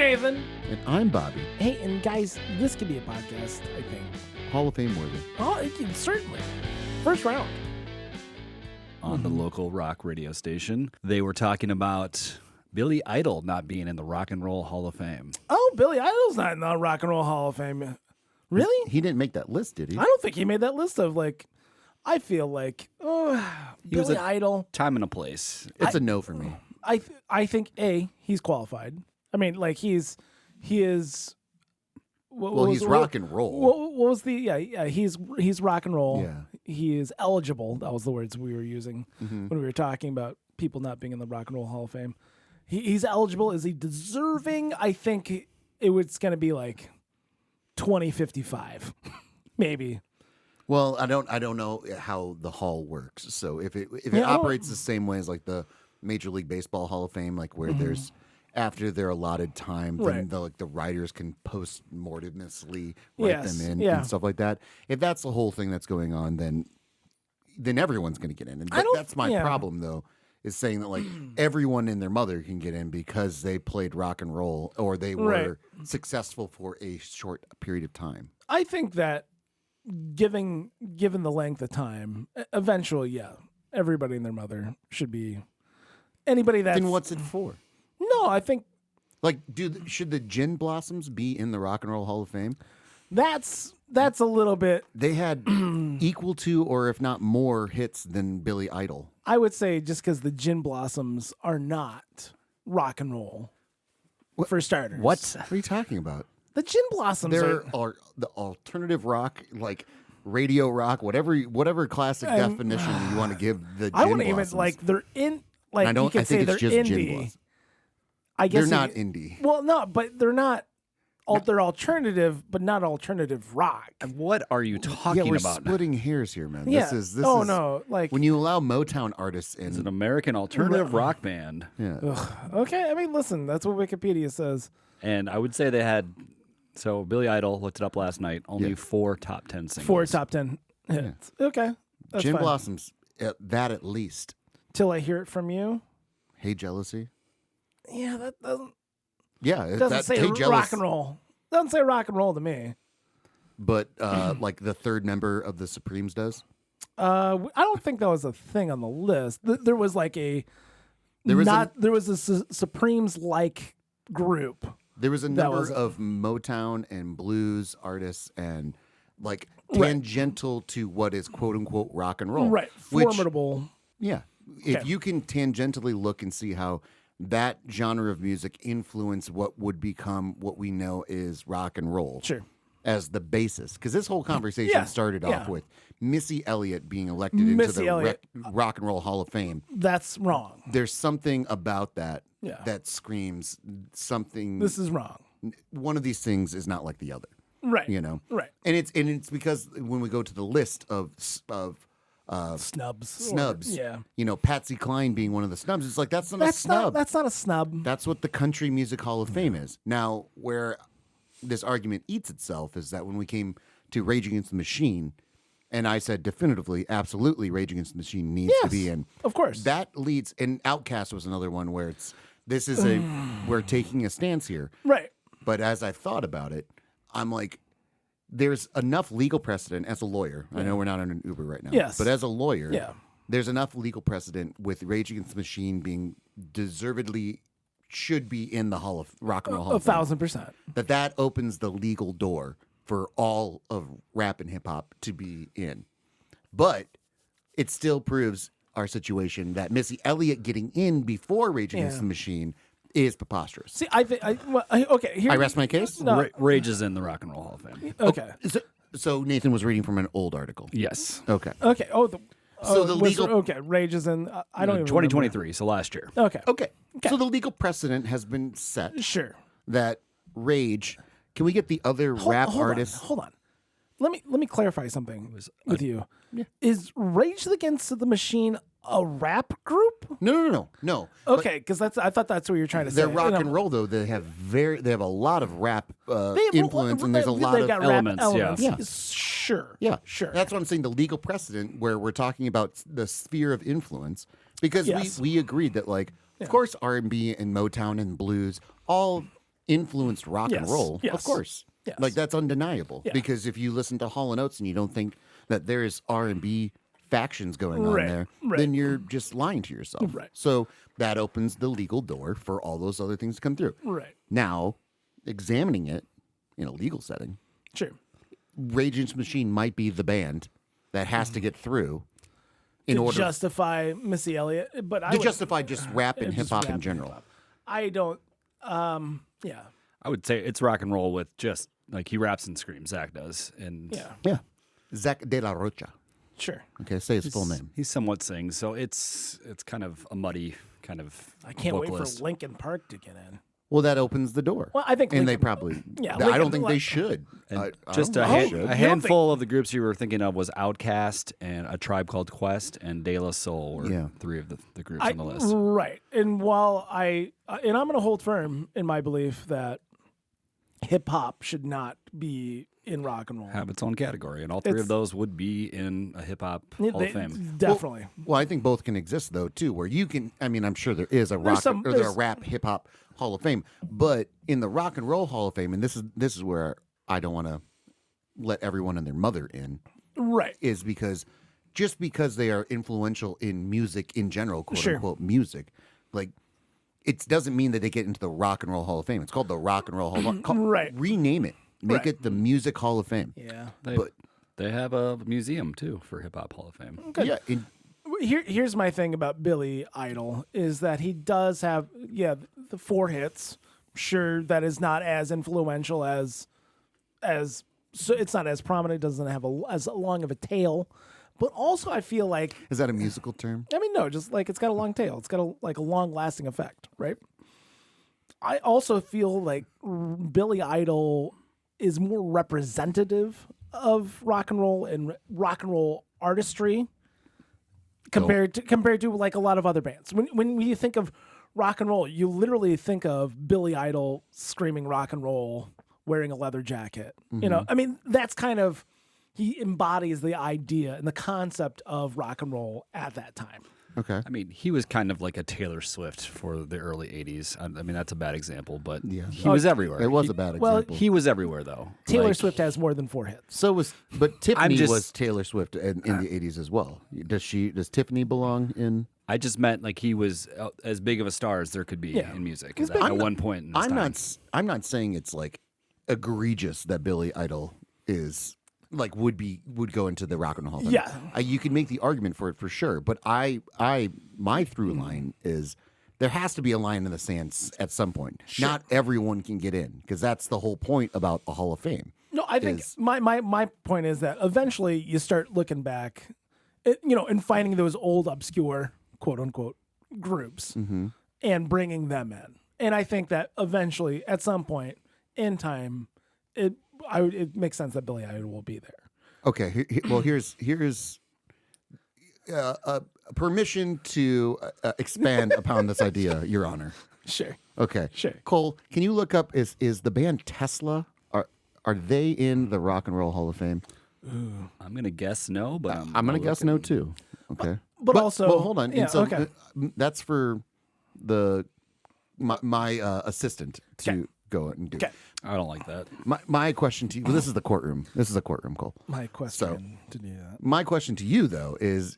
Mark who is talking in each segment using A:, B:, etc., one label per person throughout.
A: Nathan.
B: And I'm Bobby.
A: Hey, and guys, this could be a podcast, I think.
B: Hall of Fame worthy.
A: Oh, it can, certainly. First round.
C: On the local rock radio station, they were talking about Billy Idol not being in the Rock and Roll Hall of Fame.
A: Oh, Billy Idol's not in the Rock and Roll Hall of Fame. Really?
B: He didn't make that list, did he?
A: I don't think he made that list of, like, I feel like, Billy Idol.
C: Time and a place.
B: It's a no for me.
A: I think, A, he's qualified. I mean, like, he is...
B: He's rock and roll.
A: What was the... Yeah, he's rock and roll.
B: Yeah.
A: He is eligible. That was the words we were using when we were talking about people not being in the Rock and Roll Hall of Fame. He's eligible. Is he deserving? I think it's going to be like 2055, maybe.
B: Well, I don't know how the hall works. So if it operates the same way as like the Major League Baseball Hall of Fame, like where there's after their allotted time, then the writers can post-mortemously write them in and stuff like that. If that's the whole thing that's going on, then everyone's going to get in. And that's my problem, though, is saying that like everyone and their mother can get in because they played rock and roll or they were successful for a short period of time.
A: I think that given the length of time, eventually, everybody and their mother should be anybody that's...
B: Then what's it for?
A: No, I think...
B: Like, should the Gin Blossoms be in the Rock and Roll Hall of Fame?
A: That's a little bit...
B: They had equal to, or if not more, hits than Billy Idol.
A: I would say just because the Gin Blossoms are not rock and roll, for starters.
C: What
B: are you talking about?
A: The Gin Blossoms
B: are the alternative rock, like radio rock, whatever classic definition you want to give the Gin Blossoms.
A: I wouldn't even, like, they're in... Like,
B: I think it's just
A: indie.
B: Gin Blossoms.
A: I guess
B: they're not indie.
A: Well, no, but they're not. They're alternative, but not alternative rock.
C: And what are you talking
B: we're
C: about?
B: Splitting hairs here, man.
A: Yeah.
B: This is
A: no, like
B: when you allow Motown artists in.
C: It's an American alternative rock band.
B: Yeah.
A: Okay, I mean, listen, that's what Wikipedia says.
C: And I would say they had. So Billy Idol looked it up last night. Only 4 top 10 singles.
A: 4 top 10 hits. Yeah. Okay, that's
B: Gin
A: fine.
B: Blossoms, that at least.
A: Till I Hear It From You.
B: Hey Jealousy.
A: Yeah, that doesn't.
B: Yeah, it
A: doesn't say
B: Hey
A: rock and roll. Doesn't say rock and roll to me.
B: But like the third member of the Supremes does.
A: I don't think that was a thing on the list. There was like there was a Supremes like group.
B: There was a number of Motown and blues artists and like tangential to what is quote unquote rock and roll.
A: Right. Formidable.
B: Yeah. If you can tangentially look and see how that genre of music influenced what would become what we know is rock and roll.
A: Sure.
B: As the basis. Because this whole conversation started off with Missy Elliott being elected into the Rock and Roll Hall of Fame.
A: That's wrong.
B: There's something about that that screams something.
A: This is wrong.
B: One of these things is not like the other.
A: Right.
B: You know?
A: Right.
B: And it's because when we go to the list of
A: snubs.
B: You know, Patsy Cline being one of the snubs. It's like, that's not a snub.
A: That's not a snub.
B: That's what the Country Music Hall of Fame is. Now, where this argument eats itself is that when we came to Rage Against the Machine, and I said definitively, absolutely, Rage Against the Machine needs to be in.
A: Of course.
B: That leads, and Outkast was another one where we're taking a stance here.
A: Right.
B: But as I thought about it, I'm like, there's enough legal precedent as a lawyer. I know we're not on an Uber right now.
A: Yes.
B: But as a lawyer, there's enough legal precedent with Rage Against the Machine being deservedly should be in the Rock and Roll Hall of Fame.
A: 1,000%.
B: That opens the legal door for all of rap and hip hop to be in. But it still proves our situation that Missy Elliott getting in before Rage Against the Machine is preposterous.
A: See, I think okay. Here,
B: I rest my case.
A: No.
C: Rage is in the Rock and Roll Hall of Fame.
A: Okay.
B: So Nathan was reading from an old article.
C: Yes.
B: Okay.
A: Okay.
B: So the legal
A: Rage is in. I don't even
C: 2023.
A: remember.
C: So last year.
A: Okay.
B: So the legal precedent has been set.
A: Sure.
B: That Rage. Can we get the other rap artists?
A: Hold on. Let me clarify something with you. Yeah. Is Rage Against the Machine a rap group?
B: No.
A: Okay, because I thought that's what you're trying to say.
B: They're rock and roll though. They have a lot of rap influence, and there's a lot of
C: elements.
B: Yeah.
A: Sure.
B: Yeah,
A: sure.
B: That's what I'm saying. The legal precedent where we're talking about the sphere of influence, because we agreed that, like, of course, R&B and Motown and blues all influenced rock and
A: Yes,
B: roll.
A: yes,
B: Of course.
A: yes.
B: Like that's undeniable.
A: Yeah.
B: Because if you listen to Hall & Oates and you don't think that there's R&B factions going on
A: Right,
B: there,
A: right.
B: then you're just lying to yourself.
A: Right.
B: So that opens the legal door for all those other things to come through.
A: Right.
B: Now, examining it in a legal setting,
A: Sure.
B: Rage Against the Machine might be the band that has to get through in
A: To
B: order
A: justify Missy Elliott, but I
B: to
A: would,
B: justify just rap and hip
A: just
B: hop
A: rap
B: in
A: and
B: general.
A: hip-hop. I don't. Yeah.
C: I would say it's rock and roll with just like he raps and screams. Zach does, and
A: Yeah.
B: Yeah. Zach de la Rocha.
A: Sure.
B: Okay, say his full name.
C: he somewhat sings. So it's kind of a muddy kind of.
A: I can't
C: vocalist.
A: wait for Linkin Park to get in.
B: Well, that opens the door.
A: Well, I think
B: and they
A: Linkin-
B: probably.
A: Yeah,
B: I
A: Linkin-
B: don't think they
A: like-
B: should.
C: And
B: I
C: just
B: don't
C: a,
B: think they
C: hand,
B: should.
C: a
A: You don't
C: handful of the groups you were thinking of was Outkast and A Tribe Called Quest and De La Soul were
B: Yeah.
C: three of the groups on the list.
A: Right. And while and I'm going to hold firm in my belief that hip hop should not be in rock and roll.
C: Have its own category, and all three
A: It's-
C: of those would be in a hip hop
A: Yeah,
C: Hall of Fame.
A: Definitely.
B: Well, I think both can exist though too, where you can. I mean, I'm sure there is a rock
A: some-
B: or there's a
A: there's-
B: rap hip hop Hall of Fame, but in the Rock and Roll Hall of Fame, and this is where I don't want to let everyone and their mother in,
A: Right.
B: is because just because they are influential in music in general, quote
A: Sure.
B: unquote music, like it doesn't mean that they get into the Rock and Roll Hall of Fame. It's called the Rock and Roll Hall of Fame.
A: Right.
B: Rename it. Make
A: Right.
B: it the Music Hall of Fame.
A: Yeah.
C: They have a museum too for Hip Hop Hall of Fame.
B: Yeah.
A: Here's my thing about Billy Idol is that he does have the 4 hits. Sure, that is not as influential as so it's not as prominent. It doesn't have as long of a tail, but also I feel like
B: Is that a musical term?
A: I mean no, just like it's got a long tail. It's got a long lasting effect, right? I also feel like Billy Idol is more representative of rock and roll and rock and roll artistry compared to like a lot of other bands. When you think of rock and roll, you literally think of Billy Idol screaming rock and roll, wearing a leather jacket. You know, I mean that's kind of he embodies the idea and the concept of rock and roll at that time.
B: Okay.
C: I mean, he was kind of like a Taylor Swift for the early '80s. I mean, that's a bad example, but
B: Yeah.
C: he was everywhere.
B: It was
C: He-
B: a bad
A: well,
B: example.
C: He was everywhere though.
A: Taylor
C: Like,
A: Swift has more than 4 hits.
B: So but Tiffany
C: just-
B: was Taylor Swift in the 80s as well. Does Tiffany belong in?
C: I just meant like he was as big of a star as there could be
A: Yeah.
C: in music
A: He's
C: at,
A: been-
C: at one point in his time.
B: I'm not saying it's like egregious that Billy Idol is like would go into the Rock and Roll Hall of Fame.
A: Yeah.
B: You can make the argument for it for sure, but my through line is there has to be a line in the sand at some point. Not everyone can get in because that's the whole point about the Hall of Fame.
A: No, I think
B: is-
A: my point is that eventually you start looking back, and finding those old obscure quote unquote groups and bringing them in. And I think that eventually, at some point in time, it makes sense that Billy Idol will be there.
B: Okay, well here's permission to expand upon this idea, Your Honor.
A: Sure.
B: Okay.
A: Sure.
B: Cole, can you look up is the band Tesla are they in the Rock and Roll Hall of Fame?
C: I'm gonna guess no, but
B: I'm gonna guess no too. Okay.
A: But also-
B: well, hold on.
A: yeah,
B: And so
A: okay.
B: that's for my assistant to go and do.
A: Okay.
C: I don't like that.
B: My question to you. Well, this is the courtroom. This is a courtroom, Cole.
A: My question to do that.
B: My question to you though is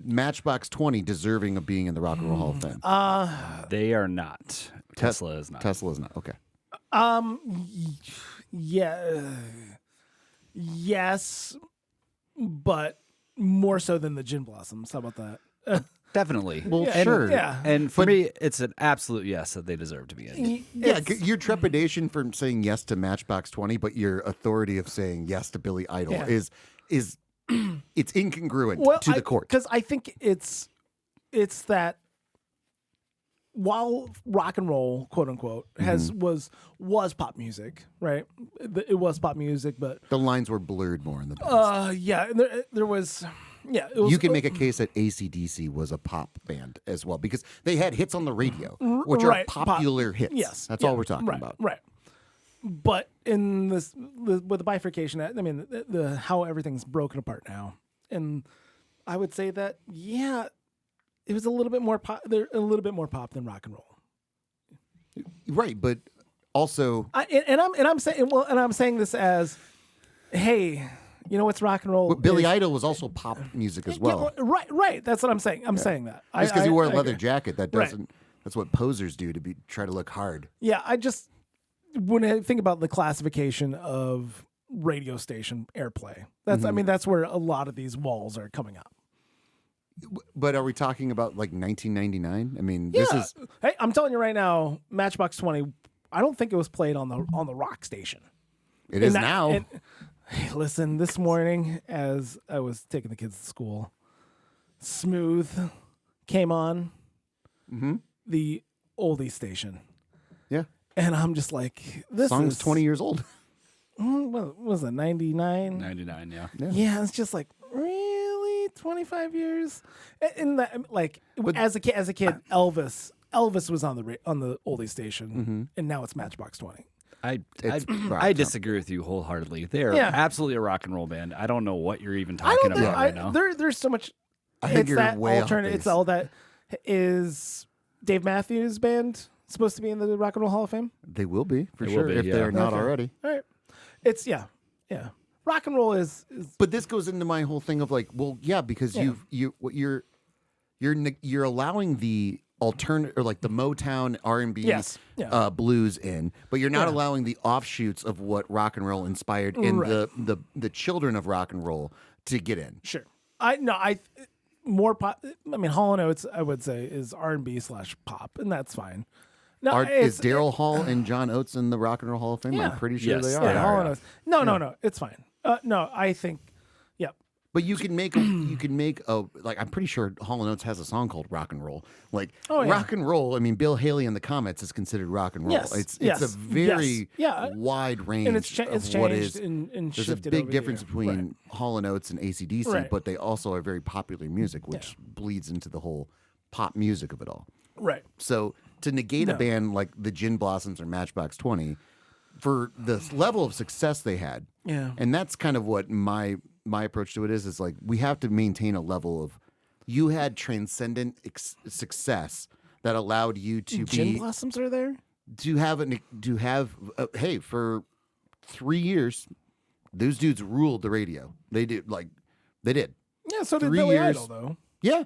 B: Matchbox 20 deserving of being in the Rock and Roll Hall of Fame?
C: They are not. Tesla is not.
B: Tesla is not. Okay.
A: Yeah. Yes, but more so than the Gin Blossoms. How about that?
C: Definitely.
B: Well,
A: Yeah,
B: sure.
A: yeah.
C: And for me, it's an absolute yes that they deserve to be in.
B: Yeah, your trepidation from saying yes to Matchbox 20, but your authority of saying yes to Billy Idol
A: Yeah.
B: is it's incongruent to the court.
A: Because I think it's that while rock and roll, quote unquote, was pop music, right? It was pop music, but
B: The lines were blurred more in the past.
A: yeah, there was, yeah, it was.
B: You can make a case that AC/DC was a pop band as well because they had hits on the radio, which are
A: right,
B: popular hits.
A: Yes,
B: That's
A: yeah,
B: all we're talking
A: right,
B: about.
A: right? But in with the bifurcation, I mean, the how everything's broken apart now, and I would say that it was a little bit more pop. They're a little bit more pop than rock and roll.
B: Right, but Also,
A: I'm saying this as, hey, you know what's rock and roll?
B: but Billy Idol was also pop music as well.
A: Yeah, right. That's what I'm saying. I'm saying that.
B: Just because he wore a leather
A: agree.
B: jacket, that
A: Right.
B: doesn't. That's what posers do to try to look hard.
A: Yeah, when I think about the classification of radio station airplay, that's where a lot of these walls are coming up.
B: But are we talking about like 1999? I mean, this is.
A: Hey, I'm telling you right now, Matchbox 20. I don't think it was played on the rock station.
B: It is now.
A: Hey, listen, this morning as I was taking the kids to school, Smooth came on the oldie station.
B: Yeah.
A: And I'm just like, this
B: Song's
A: is
B: 20 years old.
A: What was it, 99?
C: 99, yeah.
A: Yeah, it's just like, really? 25 years? And that, like, as a kid, Elvis was on the oldie station, and now it's Matchbox 20.
C: I disagree with you wholeheartedly. They are absolutely a rock and roll band. I don't know what you're even talking about right now.
A: There's so much.
B: I think you're
A: that
B: way
A: alternate.
B: off
A: It's all that. Is Dave Matthews Band supposed to be in the Rock and Roll Hall of Fame?
B: They will be for
C: They
B: sure
C: will be,
B: if
C: yeah.
B: they're not
A: Okay.
B: already.
A: All right. It's yeah. Rock and roll is
B: But this goes into my whole thing of like, well, yeah, because you're allowing the alternate or like the Motown R&B
A: Yes. Yeah.
B: blues in, but you're not allowing the offshoots of what rock and roll inspired in
A: Right.
B: the children of rock and roll to get in.
A: sure. More pop. I mean, Hall & Oates, I would say, is R&B / pop, and that's fine. No,
B: Is Daryl Hall and John Oates in the Rock and Roll Hall of Fame?
A: Yeah.
B: I'm pretty sure
C: Yes.
B: they are.
A: Yeah, Hall & Oates. No, it's fine. No, I think, yeah.
B: But you can make like I'm pretty sure Hall & Oates has a song called Rock and Roll. Like rock and roll. I mean, Bill Haley in the Comets is considered rock and roll.
A: Yes,
B: It's
A: yes,
B: a very
A: yes. Yeah.
B: wide range
A: And it's
B: of what
A: changed
B: is.
A: and
B: There's a
A: shifted
B: big
A: over
B: difference
A: the year.
B: between Hall & Oates and AC/DC,
A: Right.
B: but they also are very popular music, which bleeds into the whole pop music of it all.
A: Right.
B: So to negate a band like the Gin Blossoms or Matchbox 20 for the level of success they had, and that's kind of what my approach to it is like we have to maintain a level of you had transcendent success that allowed you to
A: Gin Blossoms are there?
B: Hey, for 3 years those dudes ruled the radio. They did.
A: Yeah, so did
B: 3
A: Billy
B: years.
A: Idol, though.
B: Yeah.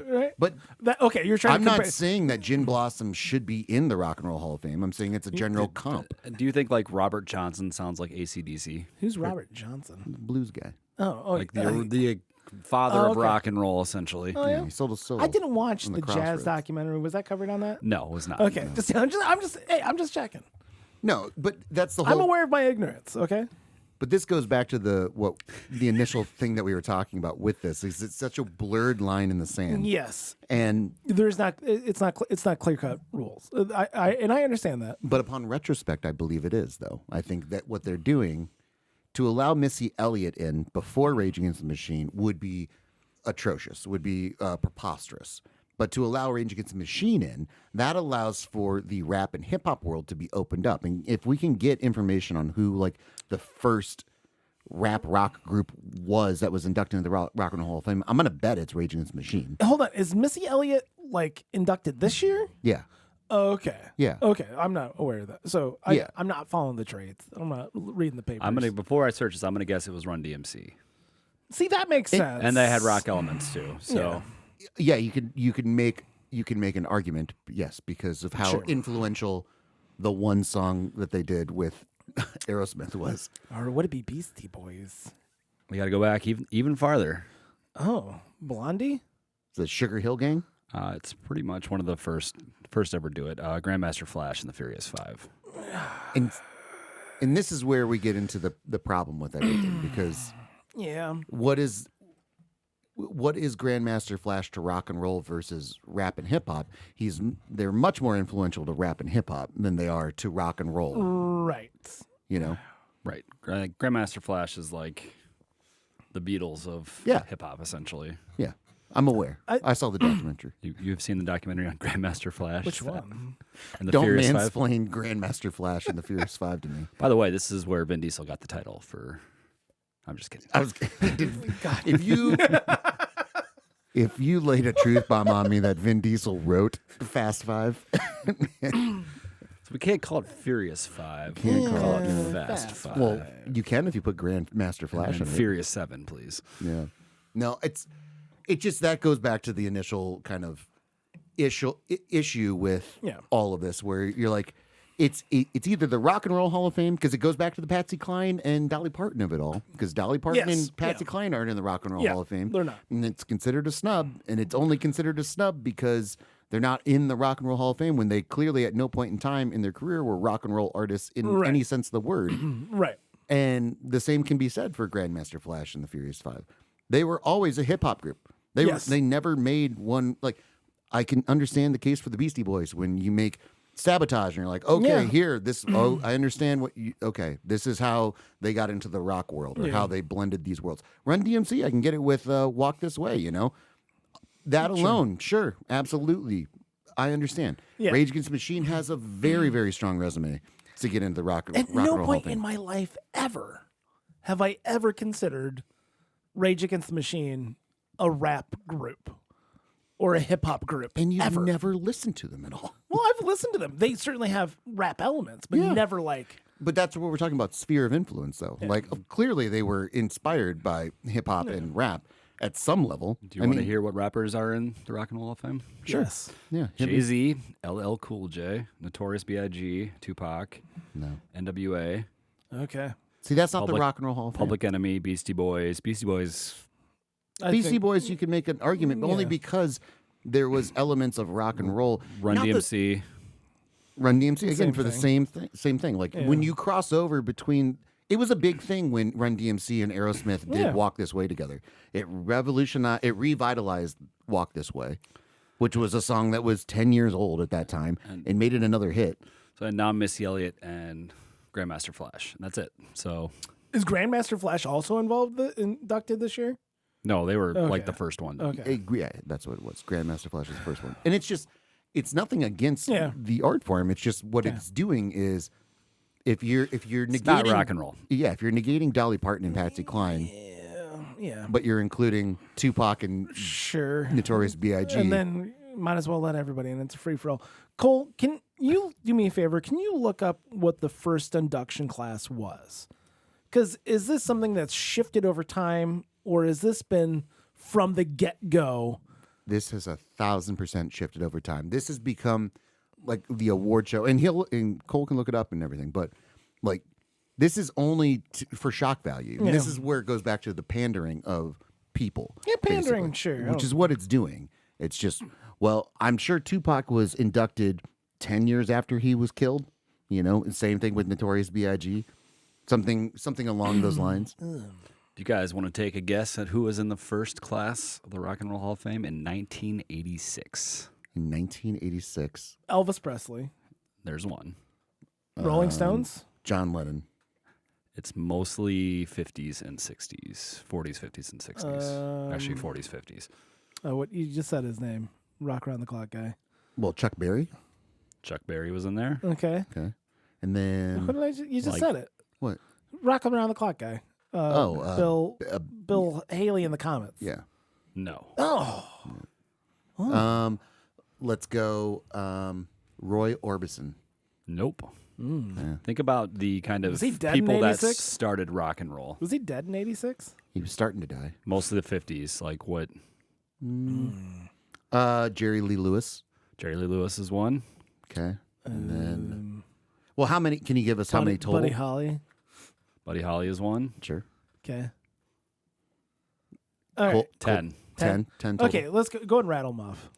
A: Right?
B: But
A: Okay, you're trying
B: I'm
A: to
B: not
A: compare.
B: saying that Gin Blossom should be in the Rock and Roll Hall of Fame. I'm saying it's a general comp.
C: Do you think like Robert Johnson sounds like AC/DC?
A: Who's Robert Johnson?
B: Blues guy.
A: Oh,
C: Like the father of
A: okay.
C: rock and roll, essentially.
B: Yeah, he sold a solo.
A: I didn't watch
B: on
A: the jazz
B: Crossroads.
A: documentary. Was that covered on that?
C: No, it was not.
A: Okay, I'm just checking.
B: No, but that's the whole.
A: I'm aware of my ignorance. Okay.
B: But this goes back to the initial thing that we were talking about with this. Is it's such a blurred line in the sand.
A: Yes,
B: And
A: it's not clear cut rules. I understand that.
B: but upon retrospect, I believe it is though. I think that what they're doing to allow Missy Elliott in before Rage Against the Machine would be atrocious. Would be preposterous. But to allow Rage Against the Machine in, that allows for the rap and hip hop world to be opened up. And if we can get information on who like the first rap rock group was that was inducted into the Rock and Roll Hall of Fame, I'm gonna bet it's Rage Against the Machine.
A: Hold on, is Missy Elliott like inducted this year?
B: Yeah.
A: Oh, okay.
B: Yeah.
A: Okay, I'm not aware of that. So I'm not following the trades. I'm not reading the papers.
C: Before I search this, I'm gonna guess it was Run DMC,
A: See, that makes sense.
C: and they had rock elements too. So
B: Yeah, you can make an argument, yes, because of how influential the one song that they did with Aerosmith was.
A: Or would it be Beastie Boys?
C: we got to go back even farther.
A: Oh, Blondie?
B: The Sugar Hill Gang.
C: It's pretty much one of the first ever do it. Grandmaster Flash and the Furious Five.
B: And this is where we get into the problem with everything because
A: Yeah.
B: what is Grandmaster Flash to rock and roll versus rap and hip hop? They're much more influential to rap and hip hop than they are to rock and roll.
A: Right.
B: You know,
C: Right. Grandmaster Flash is like the Beatles of
B: Yeah.
C: hip hop, essentially.
B: yeah, I'm aware. I saw the documentary.
C: You've seen the documentary on Grandmaster Flash.
A: Which one?
C: And the
B: Don't
C: Furious Five.
B: mansplain Grandmaster Flash and the Furious Five to me.
C: By the way, this is where Vin Diesel got the title for. I'm just kidding.
B: I was if you laid a truth bomb on me that Vin Diesel wrote Fast Five.
C: So we can't call it Furious 5.
B: Can't
C: We
B: call
C: it
A: it
C: Fast
A: Fast
C: 5.
B: Well, you can if you put Grandmaster Flash
C: and
B: in it.
C: Furious 7, please.
B: Yeah. No, it just that goes back to the initial kind of issue with all of this, where you're like, it's either the Rock and Roll Hall of Fame, because it goes back to the Patsy Cline and Dolly Parton of it all, because Dolly Parton and Patsy Cline aren't in the Rock and Roll Hall of Fame.
A: They're not.
B: And it's considered a snub, and it's only considered a snub because they're not in the Rock and Roll Hall of Fame when they clearly at no point in time in their career were rock and roll artists in any sense of the word.
A: Right.
B: And the same can be said for Grandmaster Flash and the Furious Five. They were always a hip hop group. They never made one, like, I can understand the case for the Beastie Boys when you make Sabotage and you're like, okay, here, this, I understand this is how they got into the rock world or how they blended these worlds. Run DMC, I can get it with Walk This Way, you know? That alone, sure, absolutely. I understand.
A: Yeah.
B: Rage Against the Machine has a very, very strong resume to get into the rock
A: At
B: and roll
A: no
B: Hall
A: point
B: of Fame.
A: in my life ever have I ever considered Rage Against the Machine a rap group or a hip hop group.
B: And you've
A: ever.
B: never listened to them at all.
A: Well, I've listened to them. They certainly have rap elements, but never like.
B: But that's what we're talking about, sphere of influence, though. Like, clearly they were inspired by hip hop and rap at some level.
C: Do you want to hear what rappers are in the Rock and Roll Hall of Fame?
B: Sure.
A: Yes.
B: Yeah.
C: Jay-Z, LL Cool J, Notorious B.I.G., Tupac,
B: No.
C: NWA,
A: Okay.
B: See, that's not the Rock and Roll Hall of Fame.
C: Public Enemy, Beastie Boys. Beastie Boys,
B: Beastie Boys, you can make an argument, but only because there was elements of rock and roll.
C: Run
B: Not
C: DMC.
B: Run DMC again
A: Same
B: for the
A: thing.
B: same thing. Like when you cross over between, it was a big thing when Run DMC and Aerosmith did Walk This Way together. It revolutionized, it revitalized Walk This Way, which was a song that was 10 years old at that time and made it another hit.
C: So now Missy Elliott and Grandmaster Flash. And that's it. So
A: Is Grandmaster Flash also inducted this year?
C: no, they were like the first one.
A: Okay.
B: Yeah, that's what it was. Grandmaster Flash was the first one. And it's nothing against
A: Yeah.
B: the art form. It's just what it's doing is if you're negating
C: It's not rock and roll.
B: Yeah, if you're negating Dolly Parton and Patsy Cline,
A: Yeah.
B: but you're including Tupac and
A: Sure.
B: Notorious B.I.G.
A: And then might as well let everybody in. It's a free for all. Cole, can you do me a favor? Can you look up what the first induction class was? Because is this something that's shifted over time, or has this been from the get-go?
B: This has 1,000% shifted over time. This has become like the award show, and Cole can look it up and everything. But like, this is only for shock value. And this is where it goes back to the pandering of people.
A: Yeah, pandering,
B: basically,
A: sure.
B: which is what it's doing. It's just, well, I'm sure Tupac was inducted 10 years after he was killed. You know, same thing with Notorious B.I.G. Something along those lines.
C: Do you guys want to take a guess at who was in the first class of the Rock and Roll Hall of Fame in 1986?
B: In 1986,
A: Elvis Presley,
C: There's one.
A: Rolling Stones.
B: John Lennon.
C: It's mostly 50s and 60s, 40s, 50s, and 60s. Actually, 40s, 50s.
A: Oh, what you just said his name, Rock Around the Clock guy.
B: Well, Chuck Berry.
C: Chuck Berry was in there.
A: Okay.
B: Okay. And then
A: What did you just
C: Like-
A: said it?
B: what?
A: Rock Around the Clock guy. Bill Haley in the Comets.
B: Yeah.
C: No.
A: Oh,
B: Let's go Roy Orbison.
C: Nope. Think about the kind of
A: Was he dead in
C: people that
A: 86?
C: started rock and roll.
A: was he dead in '86?
B: He was starting to die.
C: Most of the 50s, like what
B: Jerry Lee Lewis.
C: Jerry Lee Lewis is one.
B: Okay. And then, well, how many? Can you give us how many total?
A: Buddy Holly.
C: Buddy Holly is one.
B: Sure.
A: Okay. All right.
B: Cool.
C: 10.
B: 10 total.
A: Okay, let's go and rattle them off.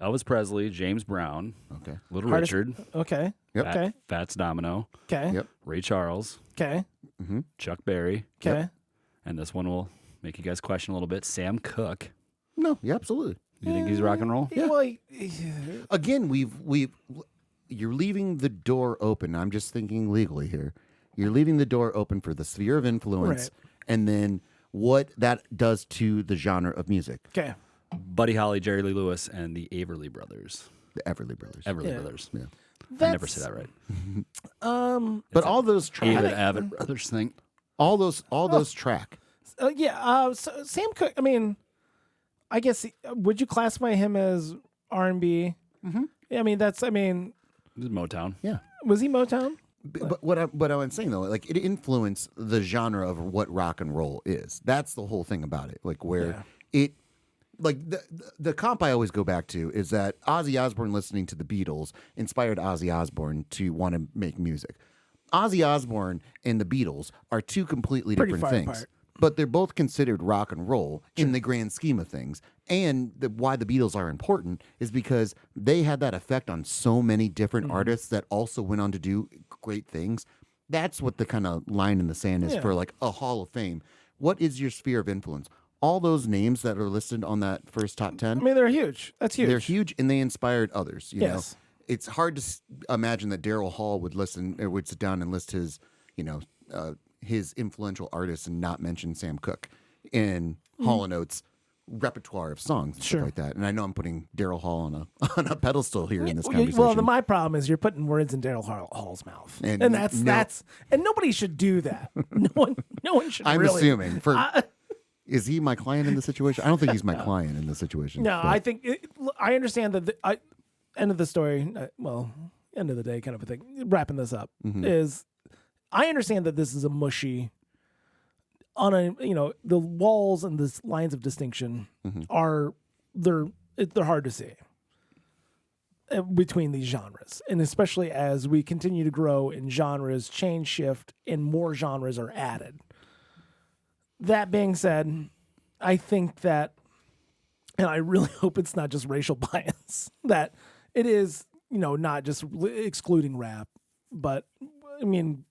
C: Elvis Presley, James Brown,
B: Okay.
C: Little
A: Hardest-
C: Richard,
A: Okay.
B: Yep.
A: Okay.
C: Fats Domino,
A: Okay.
B: Yep.
C: Ray Charles,
A: Okay.
C: Chuck Berry,
A: Okay.
C: and this one will make you guys question a little bit. Sam Cooke.
B: No. Yeah. Absolutely.
C: You think he's rock and roll?
A: Yeah. Well,
B: Again, you're leaving the door open. I'm just thinking legally here. You're leaving the door open for the sphere of influence,
A: Right.
B: and then what that does to the genre of music.
A: okay.
C: Buddy Holly, Jerry Lee Lewis, and the Everly Brothers.
B: The Everly Brothers.
C: Everly
A: Yeah.
C: Brothers.
B: Yeah.
C: I never say that right.
B: But all those track,
C: Avid Brothers thing.
B: all those track.
A: So Sam Cooke. I mean, I guess would you classify him as R&B? Mm-hmm. Yeah, I mean that's. I mean,
C: This is Motown.
B: Yeah.
A: Was he Motown?
B: But what I'm saying though, like it influenced the genre of what rock and roll is. That's the whole thing about it. Like where it, like the comp I always go back to is that Ozzy Osbourne listening to the Beatles inspired Ozzy Osbourne to want to make music. Ozzy Osbourne and the Beatles are two completely
A: Pretty
B: different
A: far
B: things.
A: apart.
B: But they're both considered rock and roll in the grand scheme of things. And why the Beatles are important is because they had that effect on so many different artists that also went on to do great things. That's what the kind of line in the sand is for like a Hall of Fame. What is your sphere of influence? All those names that are listed on that first top 10.
A: I mean, they're huge. That's huge.
B: They're huge and they inspired others. You know,
A: Yes.
B: it's hard to imagine that Daryl Hall would would sit down and list his, his influential artists and not mention Sam Cooke in Hall & Oates' repertoire of songs and stuff like that. And I know I'm putting Daryl Hall on a pedestal here in this conversation.
A: Well, my problem is you're putting words in Daryl Hall's mouth, and that's and nobody should do that. No one should.
B: I'm
A: really.
B: assuming is he my client in the situation? I don't think he's my client in the situation.
A: No,
B: but
A: I think I understand that. End of the story. End of the day, kind of a thing. Wrapping this up is, I understand that this is a mushy. The walls and the lines of distinction they're hard to see between these genres, and especially as we continue to grow and genres change, shift, and more genres are added. That being said, I think that, and I really hope it's not just racial bias, that it is, not just excluding rap, but I mean,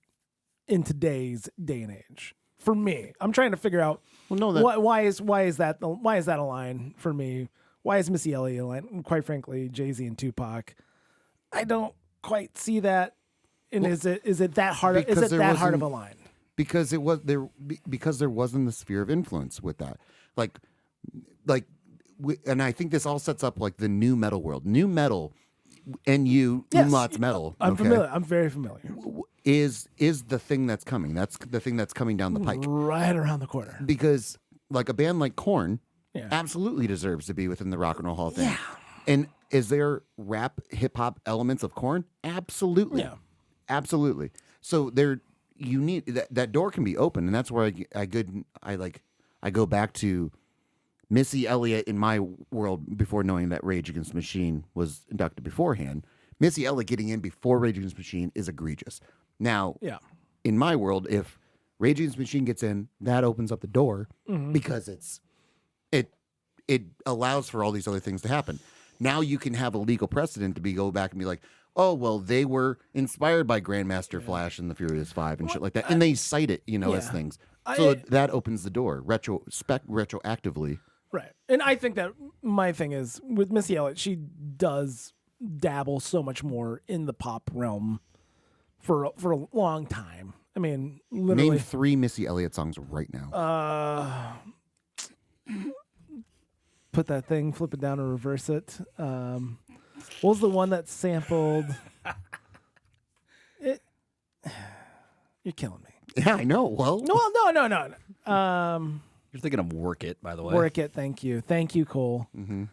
A: in today's day and age. For me, I'm trying to figure out why is that a line for me? Why is Missy Elliott a line? And quite frankly, Jay-Z and Tupac, I don't quite see that. And is it that hard? Is it that hard of a line?
B: Because there wasn't the sphere of influence with that. And I think this all sets up like the new metal world. New metal, umlaut's metal.
A: I'm familiar. I'm very familiar.
B: Is the thing that's coming. That's the thing that's coming down the pike.
A: Right around the corner.
B: Because like a band like Korn absolutely deserves to be within the Rock and Roll Hall of Fame. Yeah. And is there rap, hip hop elements of Korn? Absolutely.
A: Yeah.
B: Absolutely. So you need that door can be open, and that's where I go back to Missy Elliott in my world before knowing that Rage Against the Machine was inducted beforehand. Missy Elliott getting in before Rage Against the Machine is egregious. Now, in my world, if Rage Against the Machine gets in, that opens up the door because it allows for all these other things to happen. Now you can have a legal precedent to go back and be like, oh, well, they were inspired by Grandmaster Flash and the Furious Five and shit like that. And they cite it, as things. So that opens the door retroactively.
A: Right. And I think that my thing is with Missy Elliott, she does dabble so much more in the pop realm for a long time. I mean, literally.
B: Name 3 Missy Elliott songs right now.
A: Put that thing, flip it down and reverse it. What was the one that sampled? You're killing me.
B: Yeah, I know. Well,
A: no.
C: You're thinking of Work It, by the way.
A: Work It. Thank you, Cole. Mm-hmm.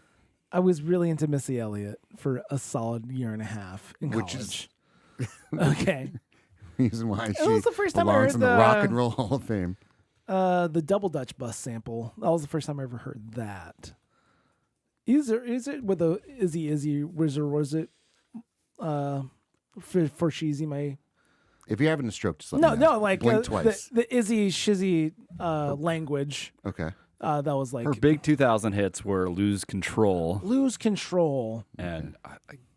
A: I was really into Missy Elliott for a solid year and a half in college. Okay.
B: Reason why
A: it was the first time I heard
B: in the Rock and Roll Hall of Fame.
A: The Double Dutch Bus sample. That was the first time I ever heard that. Is it with a Izzy was it for Sheezy my?
B: If you're having a stroke, just let me
A: know.
B: Like blink twice.
A: The Izzy Shizzy language.
B: Okay.
A: That was like
C: her big 2000 hits were "Lose Control," and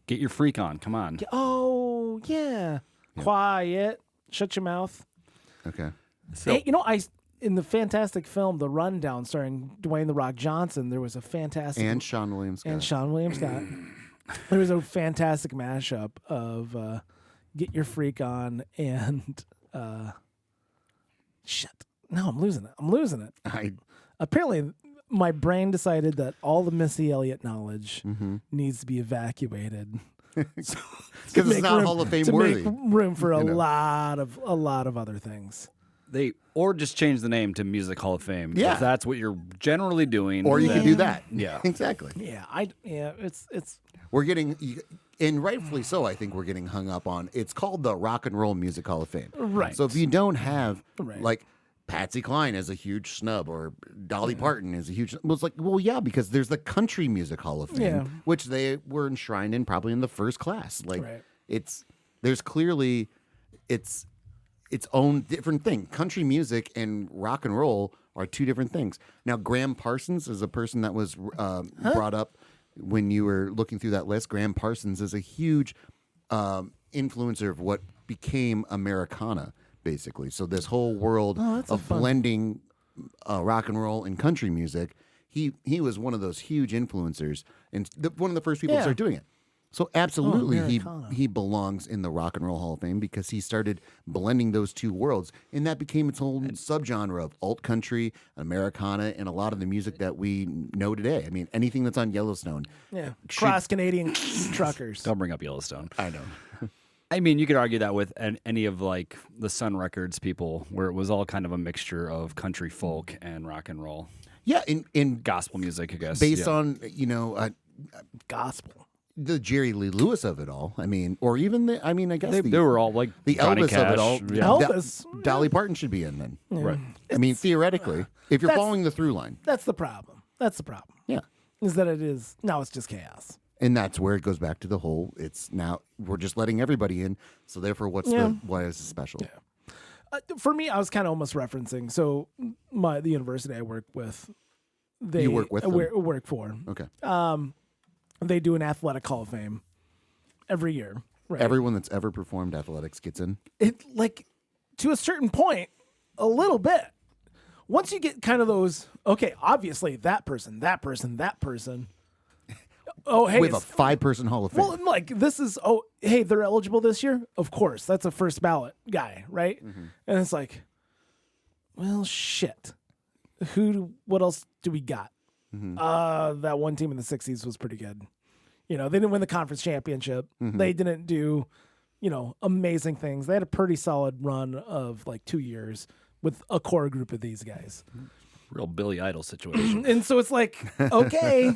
C: "Get Your Freak On." Come on.
A: Oh yeah. Quiet. Shut your mouth.
B: Okay.
A: So hey, in the fantastic film The Rundown, starring Dwayne "The Rock" Johnson, there was a fantastic
B: and Sean William Scott.
A: There was a fantastic mashup of "Get Your Freak On" and shit. No, I'm losing it. Apparently, my brain decided that all the Missy Elliott knowledge needs to be evacuated.
B: Because it's not Hall of Fame worthy.
A: Make room for a lot of other things.
C: Or just change the name to Music Hall of Fame.
B: Yeah,
C: if that's what you're generally doing.
B: Or you can do that.
C: Yeah,
B: exactly.
A: Yeah, it's.
B: We're getting and rightfully so, I think we're getting hung up on. It's called the Rock and Roll Music Hall of Fame.
A: Right.
B: So if you don't have
A: Right.
B: like Patsy Cline is a huge snub, or Dolly Parton is a huge. Well, it's like, well, yeah, because there's the Country Music Hall of Fame,
A: Yeah.
B: which they were enshrined in probably in the first class. Like,
A: Right.
B: there's clearly its own different thing. Country music and rock and roll are two different things. Now, Graham Parsons is a person that was brought up when you were looking through that list. Graham Parsons is a huge influencer of what became Americana, basically. So this whole world of blending rock and roll and country music, he was one of those huge influencers and one of the first people to start doing it. So absolutely, he belongs in the Rock and Roll Hall of Fame because he started blending those two worlds, and that became its own subgenre of alt country, Americana, and a lot of the music that we know today. I mean, anything that's on Yellowstone.
A: Yeah. Cross Canadian truckers.
C: Don't bring up Yellowstone.
B: I know.
C: I mean, you could argue that with any of like the Sun Records people, where it was all kind of a mixture of country folk and rock and roll.
B: Yeah, in
C: Gospel music, I guess.
B: based
C: Yeah.
B: on
A: Gospel.
B: the Jerry Lee Lewis of it all. I mean, or even I guess
C: They were all like
B: the
C: Johnny
B: Elvis
C: Cash.
B: of it all.
C: Yeah.
A: Elvis.
B: Dolly Parton should be in then.
C: Right.
B: I mean, theoretically, if you're
A: that's-
B: following the through line.
A: That's the problem.
B: Yeah.
A: Is that now it's just chaos.
B: And that's where it goes back to the whole. It's now we're just letting everybody in. So therefore, why is it special?
A: For me, I was kind of almost referencing. So the university I work with,
B: You work with them?
A: work for.
B: Okay.
A: They do an athletic hall of fame every year. Right.
B: Everyone that's ever performed athletics gets in.
A: It like to a certain point, a little bit. Once you get kind of those, okay, obviously that person. Oh, hey,
B: We have a 5-person Hall of Fame.
A: well, like this is. Oh, hey, they're eligible this year. Of course, that's a first ballot guy, right? And it's like, well, shit. What else do we got? That one team in the '60s was pretty good. You know, they didn't win the conference championship. They didn't do, amazing things. They had a pretty solid run of like 2 years with a core group of these guys.
C: Real Billy Idol situation.
A: And so it's like, okay,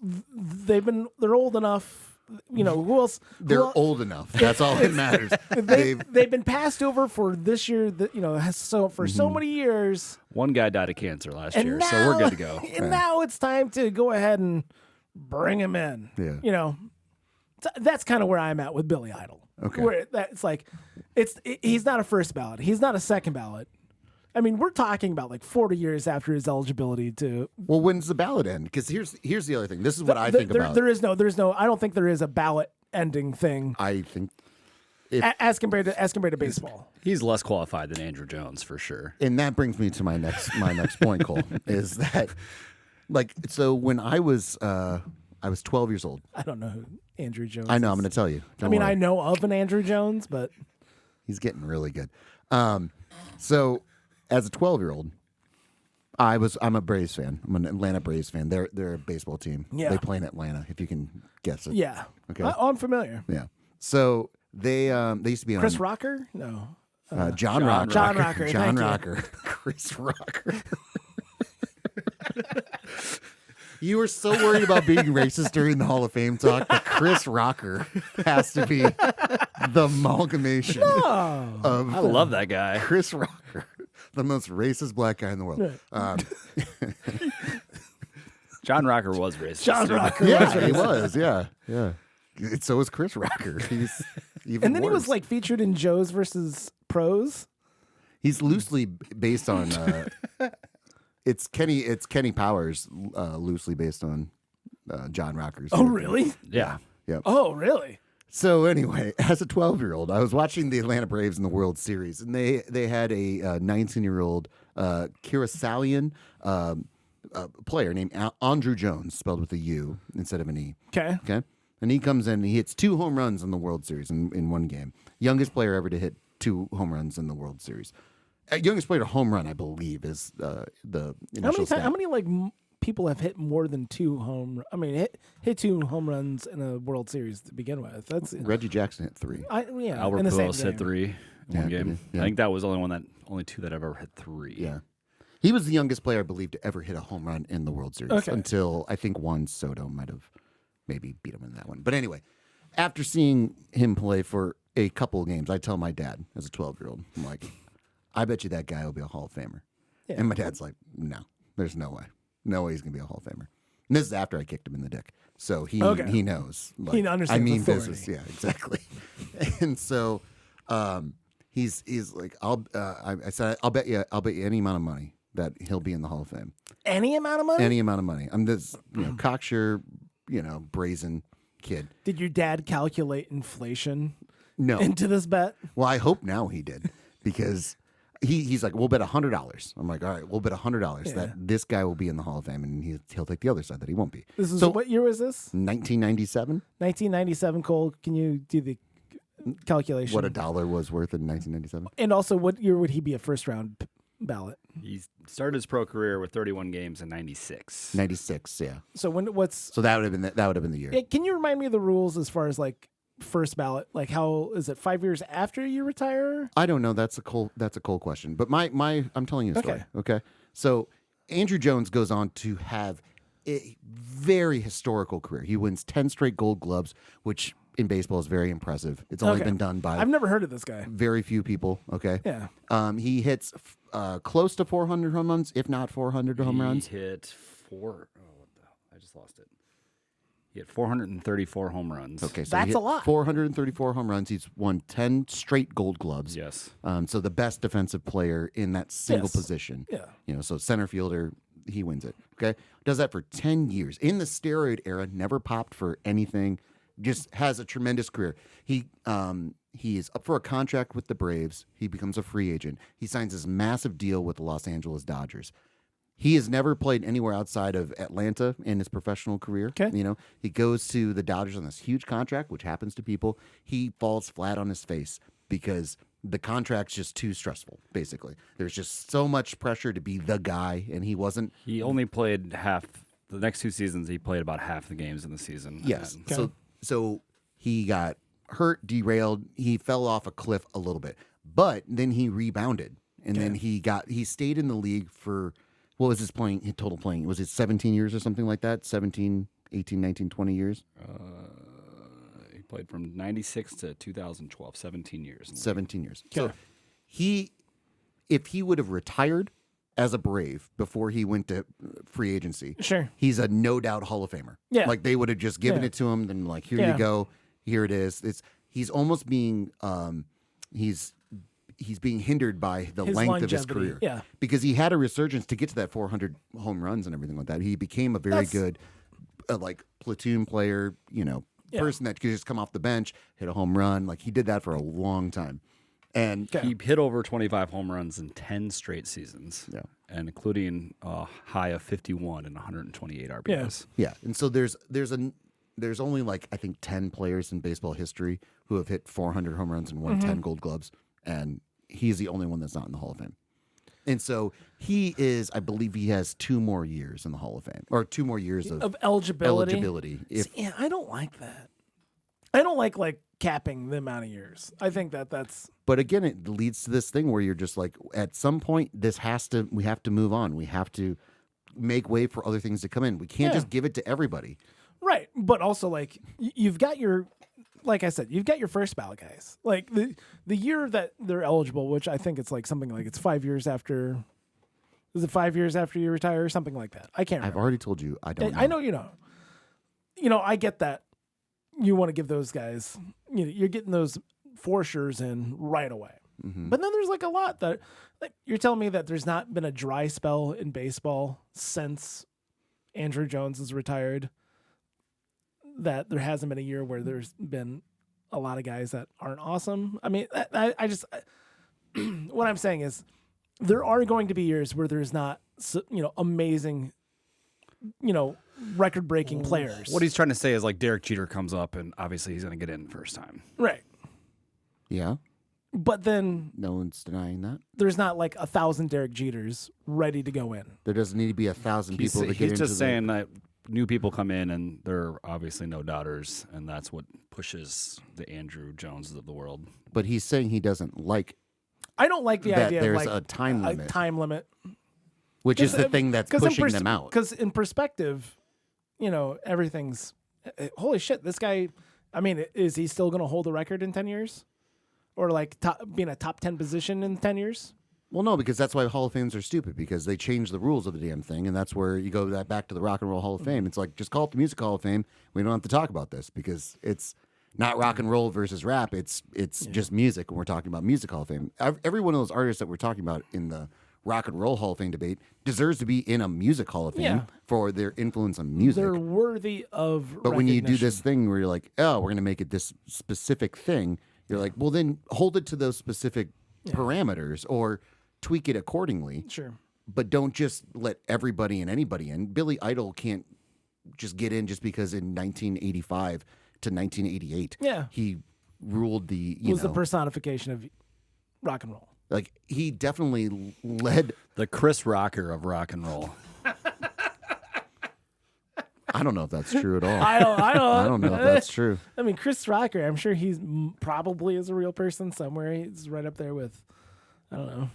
A: they're old enough. Who else?
B: They're old enough. That's all that matters.
A: They've been passed over for this year. For so many years.
C: One guy died of cancer last
A: And
C: year,
A: now,
C: so we're good to go.
A: And now it's time to go ahead and bring him in.
B: Yeah.
A: That's kind of where I'm at with Billy Idol.
B: Okay.
A: Where it's like, he's not a first ballot. He's not a second ballot. I mean, we're talking about like 40 years after his eligibility to.
B: Well, when's the ballot end? Because here's the other thing. This is what I think about.
A: There's no. I don't think there is a ballot ending thing
B: I think,
A: as compared to baseball.
C: He's less qualified than Andrew Jones for sure.
B: and that brings me to my next point, Cole, is that like so when I was 12 years old.
A: I don't know who Andrew Jones.
B: I know.
A: is.
B: I'm going to tell you.
A: I know of an Andrew Jones, but
B: He's getting really good. So as a 12-year-old, I'm a Braves fan. I'm an Atlanta Braves fan. They're a baseball team.
A: Yeah.
B: They play in Atlanta, if you can guess it.
A: yeah.
B: Okay.
A: I'm familiar.
B: Yeah. So they used to be
A: Chris
B: on
A: Rocker? No.
B: John Rocker.
A: John Rocker,
B: John
A: thank you.
B: Rocker. Chris Rocker. You were so worried about being racist during the Hall of Fame talk that Chris Rocker has to be the amalgamation of
C: I love that guy.
B: Chris Rocker, the most racist black guy in the world.
C: John Rocker was racist.
A: John
C: too.
A: Rocker.
B: Yeah, he was. Yeah. So was Chris Rocker. He's even
A: And then he was
B: worse.
A: like featured in Joe's versus Pros.
B: He's loosely based on. It's Kenny Powers, loosely based on John Rocker's.
A: Oh, really?
C: Yeah.
B: Yep.
A: Oh, really?
B: So anyway, as a 12-year-old, I was watching the Atlanta Braves in the World Series, and they had a 19-year-old Curacalian player named Andrew Jones, spelled with a U instead of an E.
A: Okay.
B: Okay. And he comes in and he hits 2 home runs in the World Series in one game. Youngest player ever to hit 2 home runs in the World Series. Youngest player to home run, I believe, is the initial stat.
A: How many people have hit more than 2 home? I mean, hit 2 home runs in a World Series to begin with. That's
B: Reggie Jackson hit 3.
C: Albert
A: in the same
C: Pujols hit
A: game.
C: 3 in one
B: Yeah,
C: game.
B: yeah.
C: I think that was only 2 that ever hit 3.
B: Yeah. He was the youngest player, I believe, to ever hit a home run in the World Series
A: Okay.
B: until I think Juan Soto might have maybe beat him in that one. But anyway, after seeing him play for a couple of games, I tell my dad as a 12-year-old, I'm like, I bet you that guy will be a Hall of Famer.
A: Yeah.
B: And my dad's like, no, there's no way. No way he's going to be a Hall of Famer. And this is after I kicked him in the dick. So he knows. Like,
A: He understands authority.
B: business. Yeah, exactly. And so he's like, I said, I'll bet you any amount of money that he'll be in the Hall of Fame.
A: Any amount of money?
B: Any amount of money. I'm this, cocksure, brazen kid.
A: Did your dad calculate inflation
B: No.
A: into this bet?
B: Well, I hope now he did because he's like, we'll bet $100. I'm like, all right, we'll bet $100 that this guy will be in the Hall of Fame, and he'll take the other side that he won't be.
A: This is what year was this?
B: 1997.
A: 1997. Cole, can you do the calculation?
B: What a dollar was worth in 1997.
A: And also, what year would he be a first round ballot?
C: He started his pro career with 31 games in 96.
B: 96, yeah.
A: So
B: So that would have been the year.
A: Can you remind me of the rules as far as like first ballot? Like, how is it 5 years after you retire?
B: I don't know. That's a cool question. But I'm telling you a story. Okay. So Andrew Jones goes on to have a very historical career. He wins 10 straight Gold Gloves, which in baseball is very impressive. It's only been done by
A: I've never heard of this guy.
B: very few people. Okay.
A: Yeah.
B: He hits close to 400 home runs, if not 400 home runs.
C: He hit what the hell? I just lost it. He hit 434 home runs.
B: Okay, so
A: That's
B: he hit
A: a lot.
B: 434 home runs. He's won 10 straight Gold Gloves.
C: Yes.
B: So the best defensive player in that single
A: Yes.
B: position.
A: Yeah.
B: So center fielder, he wins it. Okay, does that for 10 years in the steroid era. Never popped for anything. Just has a tremendous career. He is up for a contract with the Braves. He becomes a free agent. He signs this massive deal with the Los Angeles Dodgers. He has never played anywhere outside of Atlanta in his professional career.
A: Okay.
B: He goes to the Dodgers on this huge contract, which happens to people. He falls flat on his face because the contract's just too stressful, basically. There's just so much pressure to be the guy, and he wasn't.
C: He only played half. The next 2 seasons, he played about half the games in the season.
B: Yes.
C: And
B: So he got hurt, derailed. He fell off a cliff a little bit, but then he rebounded, and then he stayed in the league for. What was his total playing? Was it 17 years or something like that? 17, 18, 19, 20 years?
C: He played from 96 to 2012, 17 years.
B: 17 years. So if he would have retired as a Brave before he went to free agency,
A: Sure.
B: he's a no doubt Hall of Famer.
A: Yeah.
B: Like they would have just given it to him, then like, here you go, here it is. He's almost being he's being hindered by the
A: His
B: length of his
A: longevity,
B: career.
A: yeah.
B: Because he had a resurgence to get to that 400 home runs and everything like that. He became a very good platoon player, person that could just come off the bench, hit a home run. Like he did that for a long time. And
C: he hit over 25 home runs in 10 straight seasons.
B: Yeah.
C: And including a high of 51 and 128 RBIs.
B: Yeah. And so there's only like I think 10 players in baseball history who have hit 400 home runs and won 10 Gold Gloves, and he's the only one that's not in the Hall of Fame. And so I believe he has 2 more years in the Hall of Fame, or 2 more years of
A: eligibility.
B: If,
A: See, I don't like that. I don't like capping the amount of years. I think that's.
B: But again, it leads to this thing where you're just like, at some point, we have to move on. We have to make way for other things to come in. We can't just give it to everybody.
A: Right. But also you've got your. Like I said, you've got your first ballot guys. Like the year that they're eligible, which I think it's like something like it's 5 years after. Is it 5 years after you retire or something like that? I can't remember.
B: I've already told you I don't know.
A: I know you know. I get that. You want to give those guys. You're getting those forcers in right away.
B: Mm-hmm.
A: But then there's a lot that you're telling me that there's not been a dry spell in baseball since Andrew Jones is retired. That there hasn't been a year where there's been a lot of guys that aren't awesome. I mean, I just what I'm saying is there are going to be years where there's not, amazing, record-breaking players.
C: What he's trying to say is Derek Jeter comes up and obviously he's going to get in first time.
A: Right.
B: Yeah.
A: But then
B: No one's denying that.
A: there's not 1,000 Derek Jeters ready to go in.
B: There doesn't need to be 1,000 people to get
C: He's
B: into
C: just saying that new people come in and they're obviously no doubters, and that's what pushes the Andrew Joneses of the world.
B: But he's saying he doesn't like
A: I don't like the
B: that
A: idea
B: there's
A: of
B: a time limit.
A: time limit.
B: Which is the thing that's pushing them out.
A: Because in perspective, everything's holy shit. This guy I mean, is he still going to hold the record in 10 years? Or like being a top 10 position in 10 years?
B: Well, no, because that's why Hall of Fames are stupid, because they change the rules of the damn thing, and that's where you go back to the Rock and Roll Hall of Fame. It's like, just call it the Music Hall of Fame. We don't have to talk about this because it's not rock and roll versus rap. It's just music, and we're talking about Music Hall of Fame. Every one of those artists that we're talking about in the Rock and Roll Hall of Fame debate deserves to be in a Music Hall of Fame for their influence on music.
A: They're worthy of
B: But when you do this thing where you're like, oh, we're going to make it this specific thing, you're like, well, then hold it to those specific parameters or tweak it accordingly.
A: Sure.
B: But don't just let everybody and anybody in. Billy Idol can't just get in just because in 1985 to 1988, he ruled the,
A: the personification of rock and roll.
B: Like, he definitely led
C: the Chris Rocker of rock and roll.
B: I don't know if that's true at all.
A: I
B: don't know if that's true.
A: I mean, Chris Rocker, I'm sure he's probably is a real person somewhere. He's right up there with, I don't know,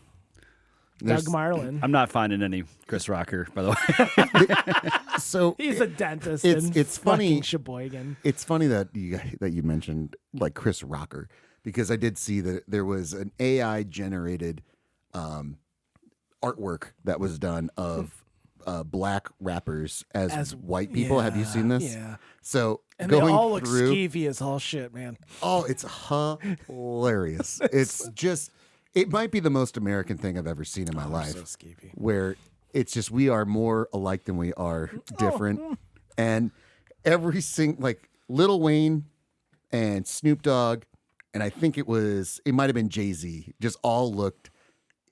A: Doug Marlin.
C: I'm not finding any Chris Rocker, by the way.
B: So
A: he's a dentist.
B: It's funny,
A: Sheboygan.
B: It's funny that you mentioned like Chris Rocker, because I did see that there was an AI generated artwork that was done of black rappers as white people. Have you seen this?
A: Yeah.
B: So
A: and
B: going
A: they all look
B: through,
A: skeevy as all shit, man.
B: Oh, it's hilarious. It's just, it might be the most American thing I've ever seen in my life.
A: So skeevy.
B: Where it's just, we are more alike than we are different. And every like Lil Wayne and Snoop Dogg, and I think it might have been Jay-Z, just all looked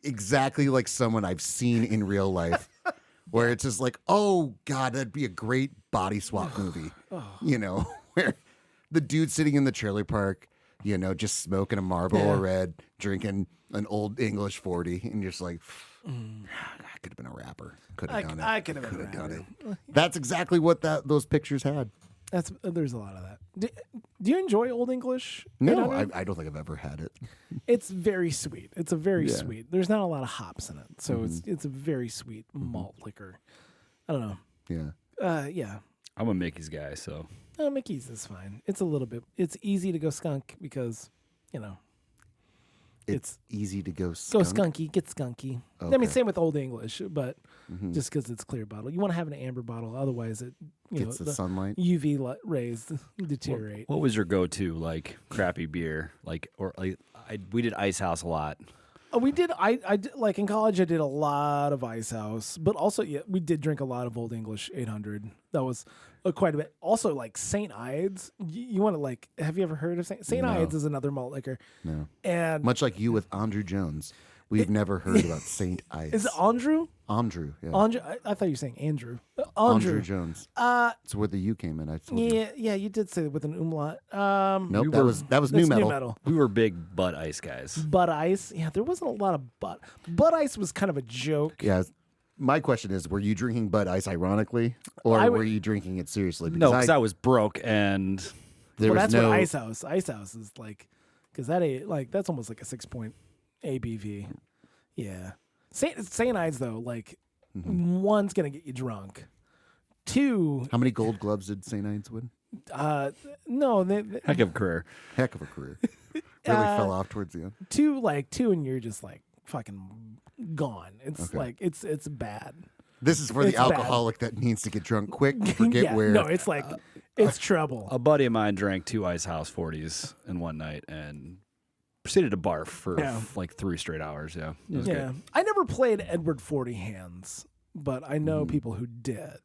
B: exactly like someone I've seen in real life. Where it's just like, oh God, that'd be a great body swap movie. You know, where the dude sitting in the trailer park, you know, just smoking a Marlboro Red, drinking an Old English 40, and you're just like, I could have been a rapper. Could have done it.
A: I could have done
B: it. That's exactly what those pictures had.
A: There's a lot of that. Do you enjoy Old English?
B: No, I don't think I've ever had it.
A: It's very sweet. It's a very sweet. There's not a lot of hops in it, so it's a very sweet malt liquor. I don't know.
B: Yeah.
A: Yeah.
C: I'm a Mickey's guy, so.
A: Oh, Mickey's is fine. It's a little bit. It's easy to go skunk because, you know.
B: It's easy to go
A: Go
B: skunk.
A: skunky, get skunky.
B: Okay.
A: I mean, same with Old English, but just because it's clear bottle, you want to have an amber bottle. Otherwise, it
B: Gets the sunlight.
A: UV rays deteriorate.
C: What was your go-to like crappy beer? We did Ice House a lot.
A: We did. I did, like in college. I did a lot of Ice House, but also we did drink a lot of Old English 800. That was quite a bit. Also, like St. Ides. You want to like? Have you ever heard of St. Ides? Is another malt liquor.
B: No.
A: And
B: much like you with Andrew Jones, we've never heard about St. Ides.
A: Is it Andrew?
B: Andrew. Yeah.
A: Andrew. I thought you were saying Andrew.
B: Andrew Jones. It's where the U came in. I told you.
A: Yeah, you did say it with an umlaut.
B: Nope, that was new metal.
C: We were big Bud Ice guys.
A: Bud Ice. Yeah, there wasn't a lot of Bud. Bud Ice was kind of a joke.
B: Yeah. My question is, were you drinking Bud Ice ironically, or were you drinking it seriously?
C: Because I was broke and
A: that's what Ice House. Ice House is like, because that's almost like a 6-point ABV. Yeah. St. Ides though, like one's gonna get you drunk. Two.
B: How many Gold Gloves did St. Ides win?
A: No.
C: heck of a career.
B: Heck of a career. Really fell off towards the end.
A: Two, and you're just like fucking gone. It's like it's bad.
B: This is for the alcoholic that needs to get drunk quick. Forget where.
A: No, it's like it's trouble.
C: A buddy of mine drank 2 Ice House 40s in one night and proceeded to barf for like 3 straight hours. Yeah. It was good.
A: I never played Edward 40 Hands, but I know people who did.